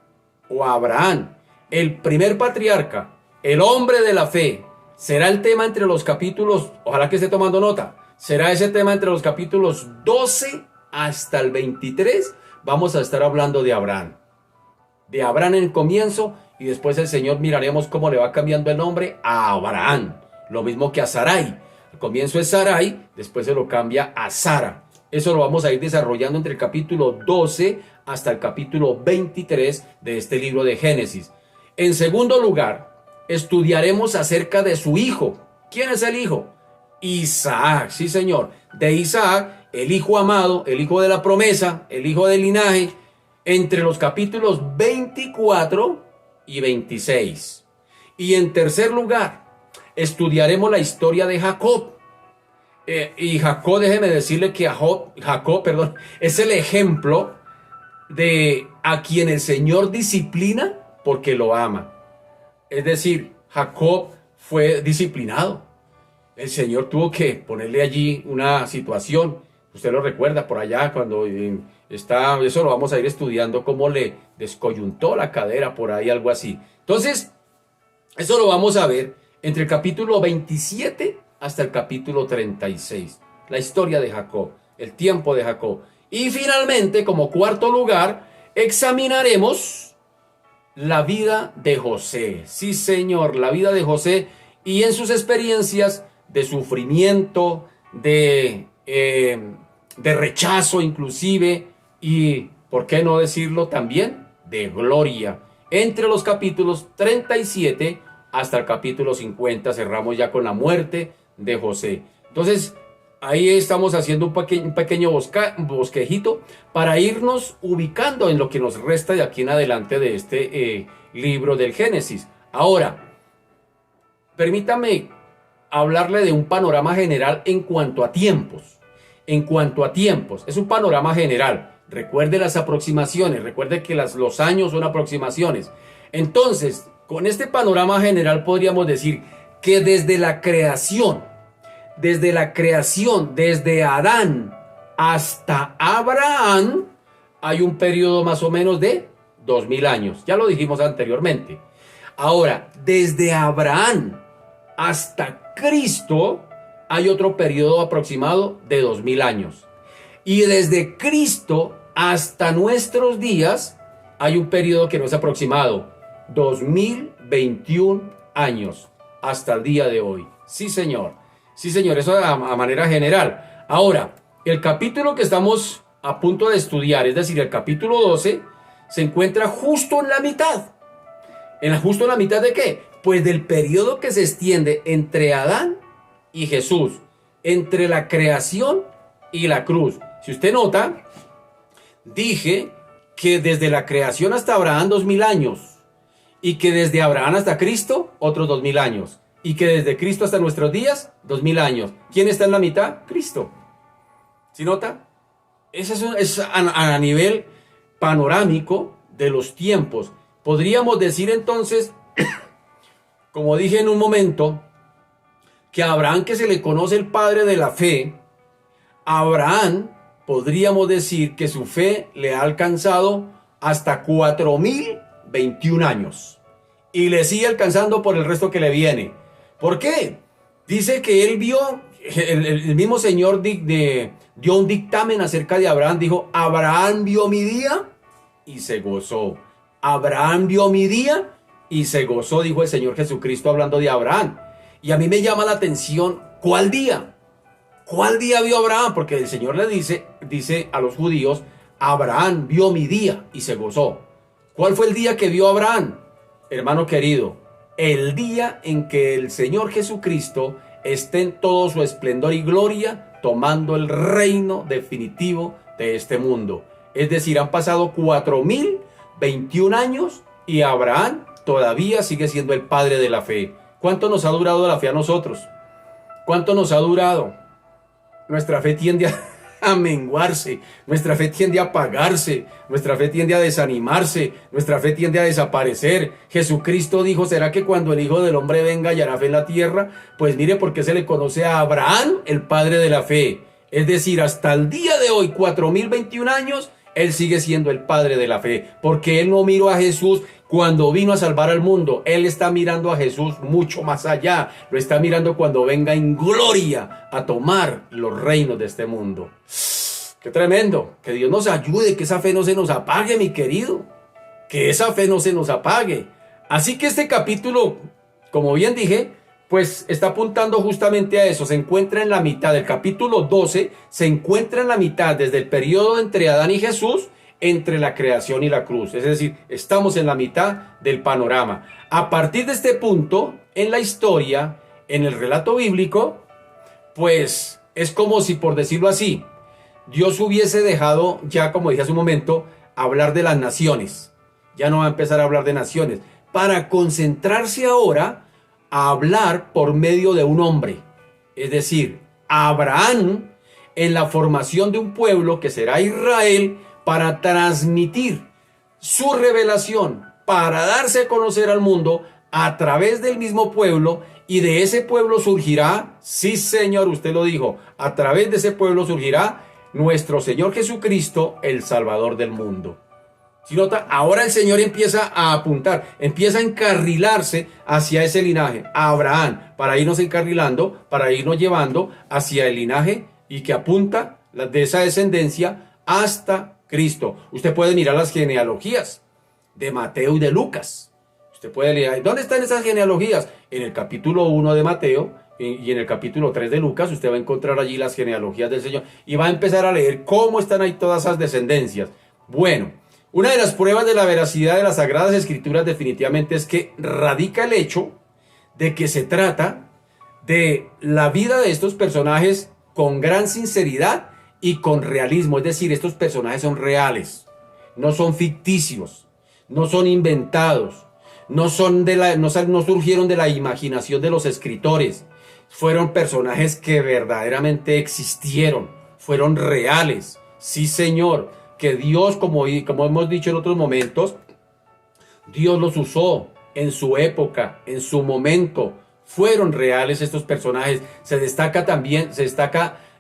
el primer patriarca, el hombre de la fe, será el tema entre los capítulos, ojalá que esté tomando nota, será ese tema entre los capítulos 12 hasta el 23, vamos a estar hablando de Abraham. De Abraham en el comienzo y después el Señor miraremos cómo le va cambiando el nombre a Abraham, lo mismo que a Sarai. El comienzo es Sarai, después se lo cambia a Sara. Eso lo vamos a ir desarrollando entre el capítulo 12 hasta el capítulo 23 de este libro de Génesis. En segundo lugar, estudiaremos acerca de su hijo. ¿Quién es el hijo? Isaac, sí señor. De Isaac, el hijo amado, el hijo de la promesa, el hijo del linaje, entre los capítulos 24 y 26. Y en tercer lugar, estudiaremos la historia de Jacob. Y Jacob, déjeme decirle que Jacob, es el ejemplo de a quien el Señor disciplina porque lo ama. Es decir, Jacob fue disciplinado. El Señor tuvo que ponerle allí una situación. Usted lo recuerda por allá cuando eso lo vamos a ir estudiando, cómo le descoyuntó la cadera por ahí, algo así. Entonces, eso lo vamos a ver entre el capítulo 27 hasta el capítulo 36. La historia de Jacob, el tiempo de Jacob. Y finalmente, como cuarto lugar, examinaremos la vida de José. Sí, señor, la vida de José y en sus experiencias de sufrimiento, de rechazo inclusive, y, ¿por qué no decirlo también? De gloria. Entre los capítulos 37 hasta el capítulo 50 cerramos ya con la muerte de José. Entonces, ahí estamos haciendo un pequeño bosquejito para irnos ubicando en lo que nos resta de aquí en adelante de este libro del Génesis. Ahora, permítame hablarle de un panorama general en cuanto a tiempos. Es un panorama general. Recuerde las aproximaciones, recuerde que los años son aproximaciones. Entonces, con este panorama general podríamos decir que desde desde Adán hasta Abraham, hay un periodo más o menos de 2000 años. Ya lo dijimos anteriormente. Ahora, desde Abraham hasta Cristo, hay otro periodo aproximado de 2000 años. Y desde Cristo hasta nuestros días, hay un periodo que no es aproximado, 2021 años, hasta el día de hoy. Sí, señor. Sí, señor, eso a manera general. Ahora, el capítulo que estamos a punto de estudiar, es decir, el capítulo 12, se encuentra justo en la mitad. ¿Justo en la mitad de qué? Pues del periodo que se extiende entre Adán y Jesús, entre la creación y la cruz. Si usted nota, dije que desde la creación hasta Abraham 2000 años, y que desde Abraham hasta Cristo otros 2000 años, y que desde Cristo hasta nuestros días 2000 años. ¿Quién está en la mitad? Cristo. ¿Sí nota? Eso es a nivel panorámico de los tiempos. Podríamos decir entonces, como dije en un momento, que a Abraham, que se le conoce el padre de la fe, Abraham, podríamos decir que su fe le ha alcanzado hasta 4021 años. Y le sigue alcanzando por el resto que le viene. ¿Por qué? Dice que él vio, el mismo Señor dio un dictamen acerca de Abraham. Dijo, Abraham vio mi día y se gozó. Abraham vio mi día y se gozó, dijo el Señor Jesucristo hablando de Abraham. Y a mí me llama la atención, ¿cuál día? ¿Cuál día vio Abraham? Porque el Señor le dice a los judíos, Abraham vio mi día y se gozó. ¿Cuál fue el día que vio Abraham? Hermano querido, el día en que el Señor Jesucristo esté en todo su esplendor y gloria, tomando el reino definitivo de este mundo. Es decir, han pasado 4021 años y Abraham todavía sigue siendo el padre de la fe. ¿Cuánto nos ha durado la fe a nosotros? ¿Cuánto nos ha durado? Nuestra fe tiende a menguarse, nuestra fe tiende a apagarse, nuestra fe tiende a desanimarse, nuestra fe tiende a desaparecer. Jesucristo dijo, ¿será que cuando el Hijo del Hombre venga hallará fe en la tierra? Pues mire por qué se le conoce a Abraham el padre de la fe. Es decir, hasta el día de hoy, 4021 años, él sigue siendo el padre de la fe, porque él no miró a Jesús cuando vino a salvar al mundo. Él está mirando a Jesús mucho más allá. Lo está mirando cuando venga en gloria a tomar los reinos de este mundo. ¡Qué tremendo! Que Dios nos ayude, que esa fe no se nos apague, mi querido. Que esa fe no se nos apague. Así que este capítulo, como bien dije, pues está apuntando justamente a eso. Se encuentra en la mitad del capítulo 12, se encuentra en la mitad desde el periodo entre Adán y Jesús, entre la creación y la cruz. Es decir, estamos en la mitad del panorama. A partir de este punto, en la historia, en el relato bíblico, pues es como si, por decirlo así, Dios hubiese dejado ya, como dije hace un momento, hablar de las naciones. Ya no va a empezar a hablar de naciones, para concentrarse ahora a hablar por medio de un hombre. Es decir, Abraham, en la formación de un pueblo que será Israel, para transmitir su revelación, para darse a conocer al mundo a través del mismo pueblo, y de ese pueblo surgirá, sí Señor, usted lo dijo, a través de ese pueblo surgirá nuestro Señor Jesucristo, el Salvador del mundo. Si nota, ahora el Señor empieza a apuntar, empieza a encarrilarse hacia ese linaje, a Abraham, para irnos encarrilando, para irnos llevando hacia el linaje y que apunta de esa descendencia hasta Cristo. Usted puede mirar las genealogías de Mateo y de Lucas. Usted puede leer, ¿dónde están esas genealogías? En el capítulo 1 de Mateo y en el capítulo 3 de Lucas. Usted va a encontrar allí las genealogías del Señor y va a empezar a leer cómo están ahí todas esas descendencias. Bueno, una de las pruebas de la veracidad de las Sagradas Escrituras definitivamente es que radica el hecho de que se trata de la vida de estos personajes con gran sinceridad y con realismo. Es decir, estos personajes son reales, no son ficticios, no son inventados, no surgieron de la imaginación de los escritores. Fueron personajes que verdaderamente existieron, fueron reales. Sí, Señor, que Dios, como hemos dicho en otros momentos, Dios los usó en su época, en su momento. Fueron reales estos personajes. Se destaca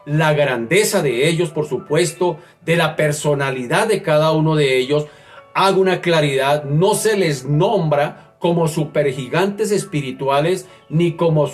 la grandeza de ellos, por supuesto, de la personalidad de cada uno de ellos. Hago una claridad, no se les nombra como supergigantes espirituales, ni como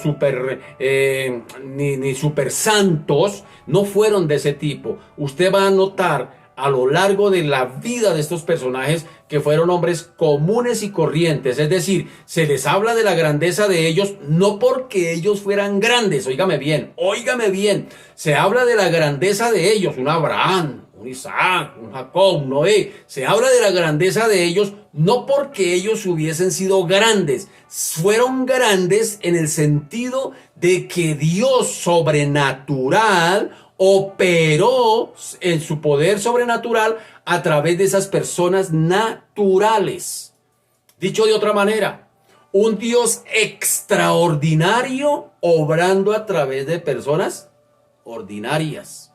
ni super santos. No fueron de ese tipo. Usted va a notar a lo largo de la vida de estos personajes que fueron hombres comunes y corrientes. Es decir, se les habla de la grandeza de ellos no porque ellos fueran grandes, óigame bien, se habla de la grandeza de ellos, un Abraham, un Isaac, un Jacob, un Noé, se habla de la grandeza de ellos no porque ellos hubiesen sido grandes, fueron grandes en el sentido de que Dios sobrenatural operó en su poder sobrenatural a través de esas personas naturales. Dicho de otra manera, un Dios extraordinario obrando a través de personas ordinarias.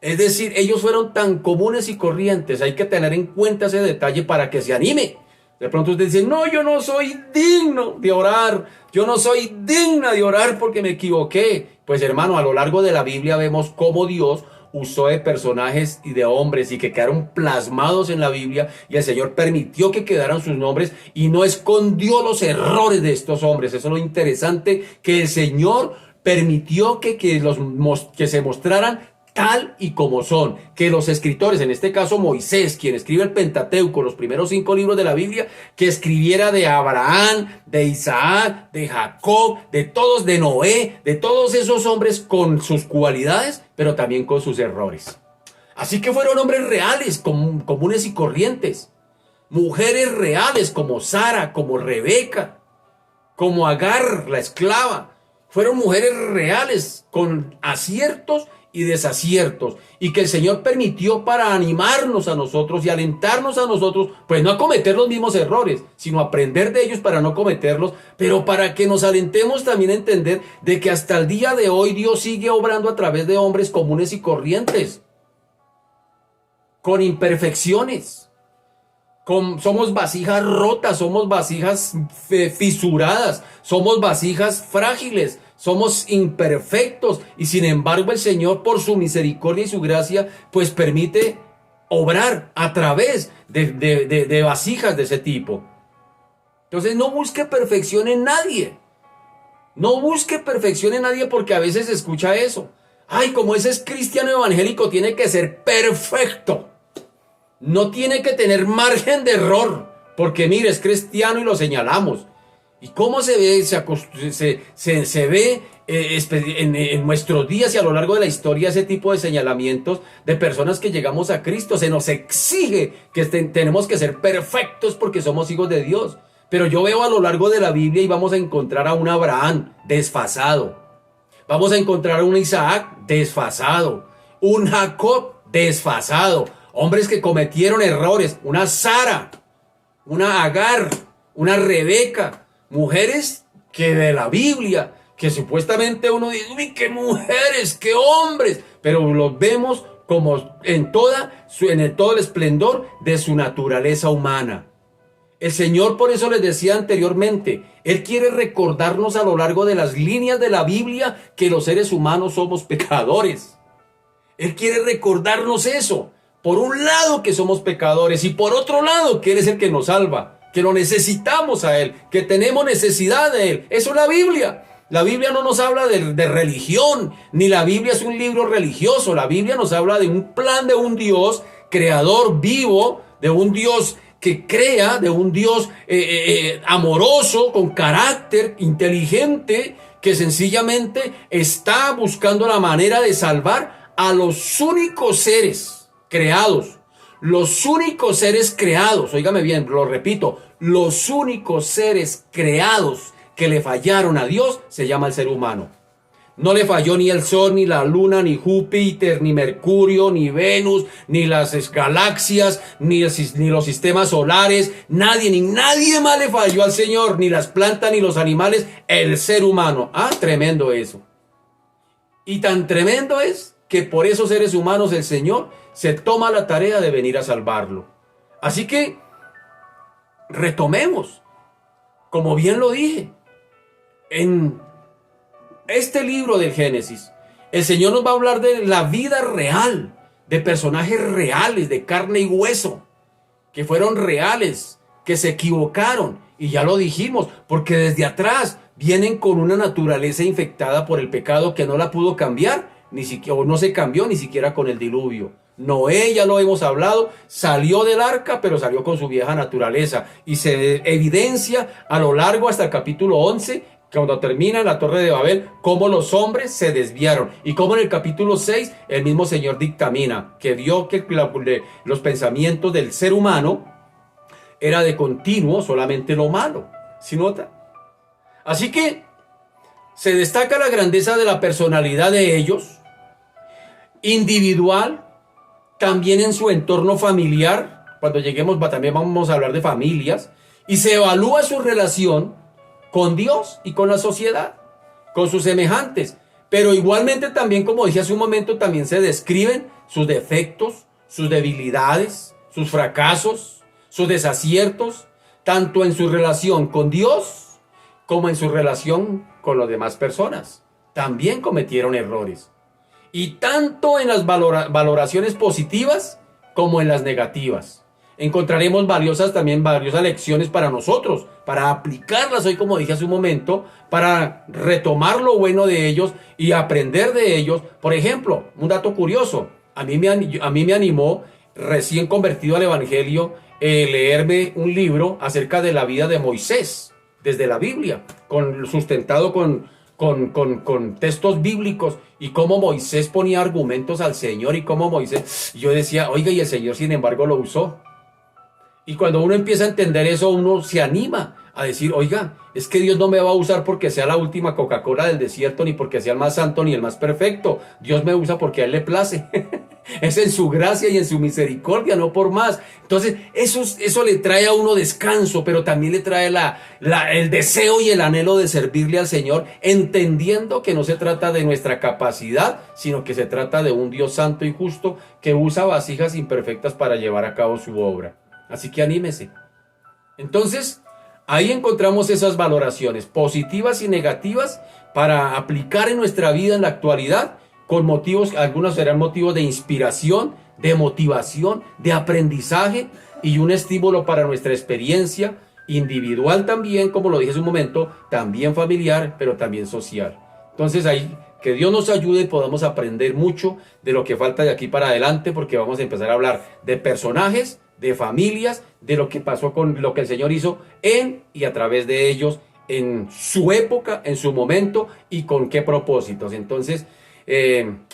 Es decir, ellos fueron tan comunes y corrientes. Hay que tener en cuenta ese detalle para que se anime. De pronto usted dice, no, yo no soy digno de orar. Yo no soy digna de orar porque me equivoqué. Pues hermano, a lo largo de la Biblia vemos cómo Dios usó de personajes y de hombres y que quedaron plasmados en la Biblia, y el Señor permitió que quedaran sus nombres y no escondió los errores de estos hombres. Eso es lo interesante, que el Señor permitió que se mostraran tal y como son, que los escritores, en este caso Moisés, quien escribe el Pentateuco, los primeros 5 libros de la Biblia, que escribiera de Abraham, de Isaac, de Jacob, de todos, de Noé, de todos esos hombres con sus cualidades, pero también con sus errores. Así que fueron hombres reales, comunes y corrientes, mujeres reales como Sara, como Rebeca, como Agar, la esclava. Fueron mujeres reales con aciertos y desaciertos, y que el Señor permitió para animarnos a nosotros y alentarnos a nosotros, pues no a cometer los mismos errores, sino aprender de ellos para no cometerlos, pero para que nos alentemos también a entender de que hasta el día de hoy Dios sigue obrando a través de hombres comunes y corrientes, con imperfecciones. Somos vasijas rotas, somos vasijas fisuradas, somos vasijas frágiles, somos imperfectos, y sin embargo el Señor, por su misericordia y su gracia, pues permite obrar a través de vasijas de ese tipo. Entonces no busque perfección en nadie. No busque perfección en nadie, porque a veces se escucha eso. Ay, como ese es cristiano evangélico, tiene que ser perfecto. No tiene que tener margen de error, porque mire, es cristiano y lo señalamos. ¿Y cómo se ve? Se ve en nuestros días y a lo largo de la historia ese tipo de señalamientos de personas que llegamos a Cristo. Se nos exige que tenemos que ser perfectos porque somos hijos de Dios. Pero yo veo a lo largo de la Biblia y vamos a encontrar a un Abraham desfasado. Vamos a encontrar a un Isaac desfasado. Un Jacob desfasado. Hombres que cometieron errores. Una Sara, una Agar, una Rebeca. Mujeres que de la Biblia, que supuestamente uno dice, uy, qué mujeres, qué hombres, pero los vemos como en todo el esplendor de su naturaleza humana. El Señor, por eso les decía anteriormente, Él quiere recordarnos a lo largo de las líneas de la Biblia que los seres humanos somos pecadores. Él quiere recordarnos eso. Por un lado que somos pecadores y por otro lado que Él es el que nos salva. Que lo necesitamos a Él, que tenemos necesidad de Él. Eso es la Biblia. La Biblia no nos habla de religión, ni la Biblia es un libro religioso. La Biblia nos habla de un plan de un Dios creador vivo, de un Dios que crea, de un Dios amoroso, con carácter, inteligente, que sencillamente está buscando la manera de salvar a los únicos seres creados. Los únicos seres creados, óigame bien, lo repito, los únicos seres creados que le fallaron a Dios se llama el ser humano. No le falló ni el Sol, ni la Luna, ni Júpiter, ni Mercurio, ni Venus, ni las galaxias, ni los sistemas solares. Nadie más le falló al Señor, ni las plantas, ni los animales, el ser humano. Ah, tremendo eso. Y tan tremendo es que por esos seres humanos el Señor se toma la tarea de venir a salvarlo. Así que retomemos, como bien lo dije, en este libro del Génesis, el Señor nos va a hablar de la vida real, de personajes reales, de carne y hueso, que fueron reales, que se equivocaron, y ya lo dijimos, porque desde atrás vienen con una naturaleza infectada por el pecado que no la pudo cambiar, ni siquiera, o no se cambió ni siquiera con el diluvio. Noé, ya lo hemos hablado, salió del arca, pero salió con su vieja naturaleza. Y se evidencia a lo largo hasta el capítulo 11, cuando termina la Torre de Babel, cómo los hombres se desviaron. Y cómo en el capítulo 6 el mismo Señor dictamina que vio que los pensamientos del ser humano era de continuo solamente lo malo. ¿Sí nota? Así que se destaca la grandeza de la personalidad de ellos, individual, también en su entorno familiar. Cuando lleguemos también vamos a hablar de familias. Y se evalúa su relación con Dios y con la sociedad, con sus semejantes. Pero igualmente también, como dije hace un momento, también se describen sus defectos, sus debilidades, sus fracasos, sus desaciertos, tanto en su relación con Dios como en su relación con las demás personas. También cometieron errores. Y tanto en las valoraciones positivas como en las negativas. Encontraremos valiosas lecciones para nosotros, para aplicarlas hoy, como dije hace un momento, para retomar lo bueno de ellos y aprender de ellos. Por ejemplo, un dato curioso, a mí me animó, recién convertido al Evangelio, leerme un libro acerca de la vida de Moisés, desde la Biblia, sustentado con textos bíblicos, y cómo Moisés ponía argumentos al Señor, y cómo Moisés, yo decía, oiga, y el Señor sin embargo lo usó. Y cuando uno empieza a entender eso, uno se anima a decir, oiga, es que Dios no me va a usar porque sea la última Coca-Cola del desierto, ni porque sea el más santo, ni el más perfecto. Dios me usa porque a Él le place. Es en su gracia y en su misericordia, no por más. Entonces, eso le trae a uno descanso, pero también le trae el deseo y el anhelo de servirle al Señor, entendiendo que no se trata de nuestra capacidad, sino que se trata de un Dios santo y justo que usa vasijas imperfectas para llevar a cabo su obra. Así que anímese. Entonces, ahí encontramos esas valoraciones positivas y negativas para aplicar en nuestra vida en la actualidad, con motivos, algunos serán motivos de inspiración, de motivación, de aprendizaje y un estímulo para nuestra experiencia individual también, como lo dije hace un momento, también familiar, pero también social. Entonces ahí, que Dios nos ayude y podamos aprender mucho de lo que falta de aquí para adelante, porque vamos a empezar a hablar de personajes, de familias, de lo que pasó con lo que el Señor hizo en y a través de ellos, en su época, en su momento y con qué propósitos. Entonces,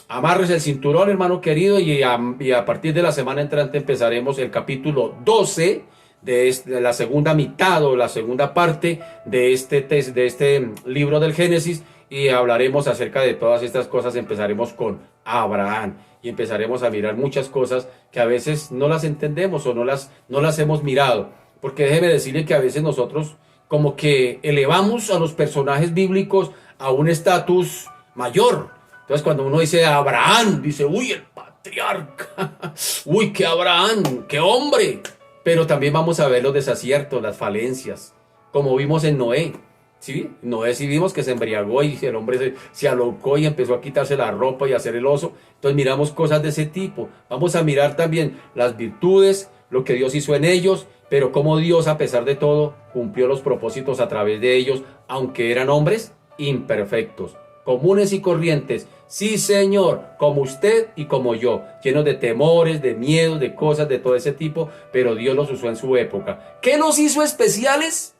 amarres el cinturón, hermano querido, y a partir de la semana entrante empezaremos el capítulo 12 de la segunda mitad o la segunda parte de este libro del Génesis, y hablaremos acerca de todas estas cosas. Empezaremos con Abraham y empezaremos a mirar muchas cosas que a veces no las entendemos o no las hemos mirado, porque déjeme decirle que a veces nosotros como que elevamos a los personajes bíblicos a un estatus mayor. Entonces cuando uno dice Abraham, dice, uy, el patriarca, uy, qué Abraham, qué hombre. Pero también vamos a ver los desaciertos, las falencias, como vimos en Noé. ¿Sí? Noé sí vimos que se embriagó y el hombre se alocó y empezó a quitarse la ropa y a hacer el oso. Entonces miramos cosas de ese tipo. Vamos a mirar también las virtudes, lo que Dios hizo en ellos, pero cómo Dios, a pesar de todo, cumplió los propósitos a través de ellos, aunque eran hombres imperfectos, comunes y corrientes. Sí, Señor, como usted y como yo, llenos de temores, de miedos, de cosas de todo ese tipo, pero Dios los usó en su época. ¿Qué los hizo especiales?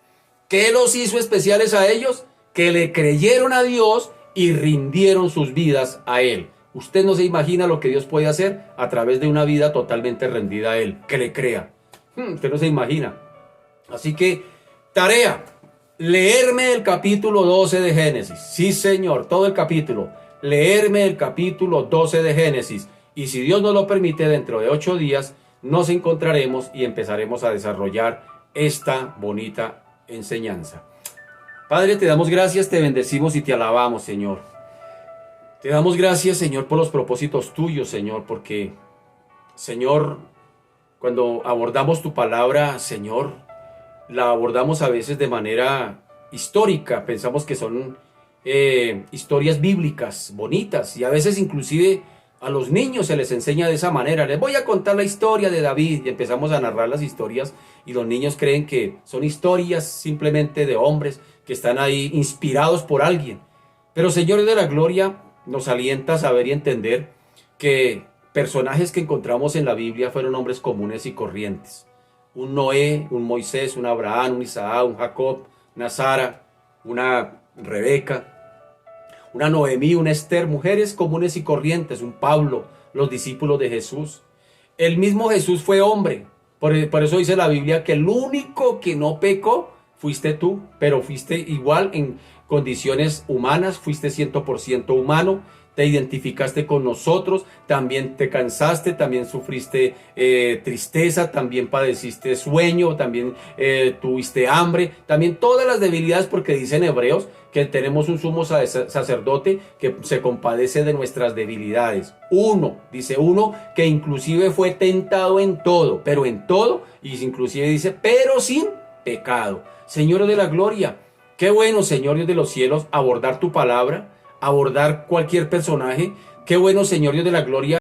¿Qué los hizo especiales a ellos? Que le creyeron a Dios y rindieron sus vidas a Él. Usted no se imagina lo que Dios puede hacer a través de una vida totalmente rendida a Él, que le crea. Usted no se imagina. Así que, tarea, leerme el capítulo 12 de Génesis. Sí, Señor, todo el capítulo. Leerme el capítulo 12 de Génesis. Y si Dios nos lo permite, dentro de 8 días nos encontraremos y empezaremos a desarrollar esta bonita enseñanza. Padre, te damos gracias, te bendecimos y te alabamos, Señor. Te damos gracias, Señor, por los propósitos tuyos, Señor, porque, Señor, cuando abordamos tu palabra, Señor, la abordamos a veces de manera histórica. Pensamos que son historias bíblicas bonitas, y a veces inclusive a los niños se les enseña de esa manera. Les voy a contar la historia de David, y empezamos a narrar las historias, y los niños creen que son historias simplemente de hombres que están ahí inspirados por alguien. Pero Señor de la gloria, nos alienta a saber y entender que personajes que encontramos en la Biblia fueron hombres comunes y corrientes. Un Noé, un Moisés, un Abraham, un Isaac, un Jacob, una Sara, una Rebeca, una Noemí, una Esther, mujeres comunes y corrientes, un Pablo, los discípulos de Jesús. El mismo Jesús fue hombre. Por eso dice la Biblia que el único que no pecó fuiste tú, pero fuiste igual en condiciones humanas, fuiste 100% humano, te identificaste con nosotros, también te cansaste, también sufriste tristeza, también padeciste sueño, también tuviste hambre, también todas las debilidades, porque dicen Hebreos que tenemos un sumo sacerdote que se compadece de nuestras debilidades. Dice uno que inclusive fue tentado en todo, pero en todo, y inclusive dice, pero sin pecado. Señor de la gloria, qué bueno, Señor Dios de los cielos, abordar tu palabra, abordar cualquier personaje. Qué bueno, Señor Dios de la gloria,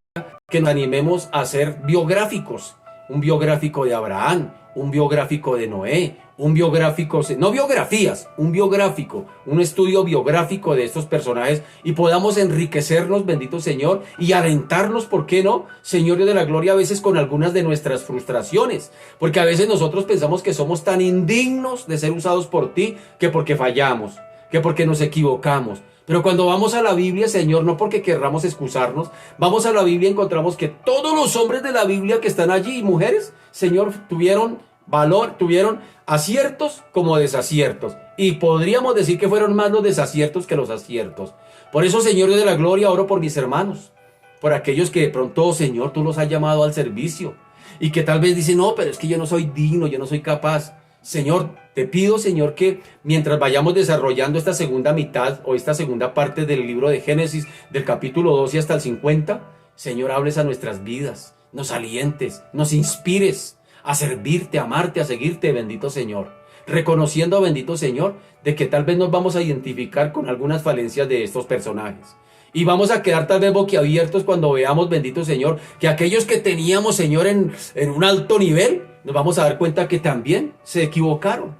que nos animemos a hacer biográficos. Un biográfico de Abraham, un biográfico de Noé, un biográfico, no biografías, un biográfico, un estudio biográfico de estos personajes, y podamos enriquecernos, bendito Señor, y alentarnos, ¿por qué no, Señor Dios de la gloria, a veces con algunas de nuestras frustraciones? Porque a veces nosotros pensamos que somos tan indignos de ser usados por ti, que porque fallamos, que porque nos equivocamos. Pero cuando vamos a la Biblia, Señor, no porque querramos excusarnos, vamos a la Biblia y encontramos que todos los hombres de la Biblia que están allí, y mujeres, Señor, tuvieron valor, tuvieron aciertos como desaciertos. Y podríamos decir que fueron más los desaciertos que los aciertos. Por eso, Señor de la gloria, oro por mis hermanos, por aquellos que de pronto, Señor, tú los has llamado al servicio, y que tal vez dicen, no, pero es que yo no soy digno, yo no soy capaz. Señor, te pido, Señor, que mientras vayamos desarrollando esta segunda mitad o esta segunda parte del libro de Génesis, del capítulo 12 hasta el 50, Señor, hables a nuestras vidas, nos alientes, nos inspires a servirte, a amarte, a seguirte, bendito Señor. Reconociendo, bendito Señor, de que tal vez nos vamos a identificar con algunas falencias de estos personajes. Y vamos a quedar tal vez boquiabiertos cuando veamos, bendito Señor, que aquellos que teníamos, Señor, en un alto nivel, nos vamos a dar cuenta que también se equivocaron.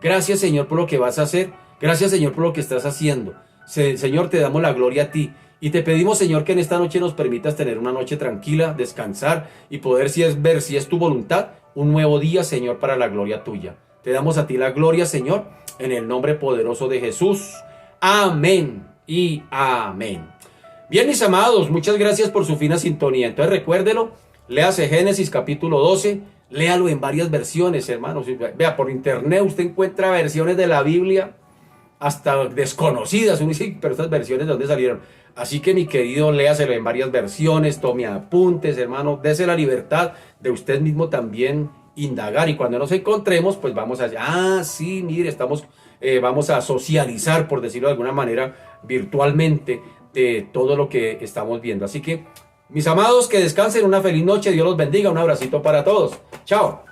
Gracias, Señor, por lo que vas a hacer. Gracias, Señor, por lo que estás haciendo. Señor, te damos la gloria a ti. Y te pedimos, Señor, que en esta noche nos permitas tener una noche tranquila, descansar y poder ver si es tu voluntad, un nuevo día, Señor, para la gloria tuya. Te damos a ti la gloria, Señor, en el nombre poderoso de Jesús. Amén y amén. Bien, mis amados, muchas gracias por su fina sintonía. Entonces recuérdelo, léase Génesis capítulo 12, léalo en varias versiones, hermanos. Vea, por internet usted encuentra versiones de la Biblia hasta desconocidas. Uno dice, pero estas versiones, ¿de dónde salieron? Así que, mi querido, léaselo en varias versiones, tome apuntes, hermano, dese la libertad de usted mismo también indagar, y cuando nos encontremos, pues vamos a, sí, mire, vamos a socializar, por decirlo de alguna manera, virtualmente, de todo lo que estamos viendo. Así que, mis amados, que descansen, una feliz noche, Dios los bendiga, un abracito para todos, chao.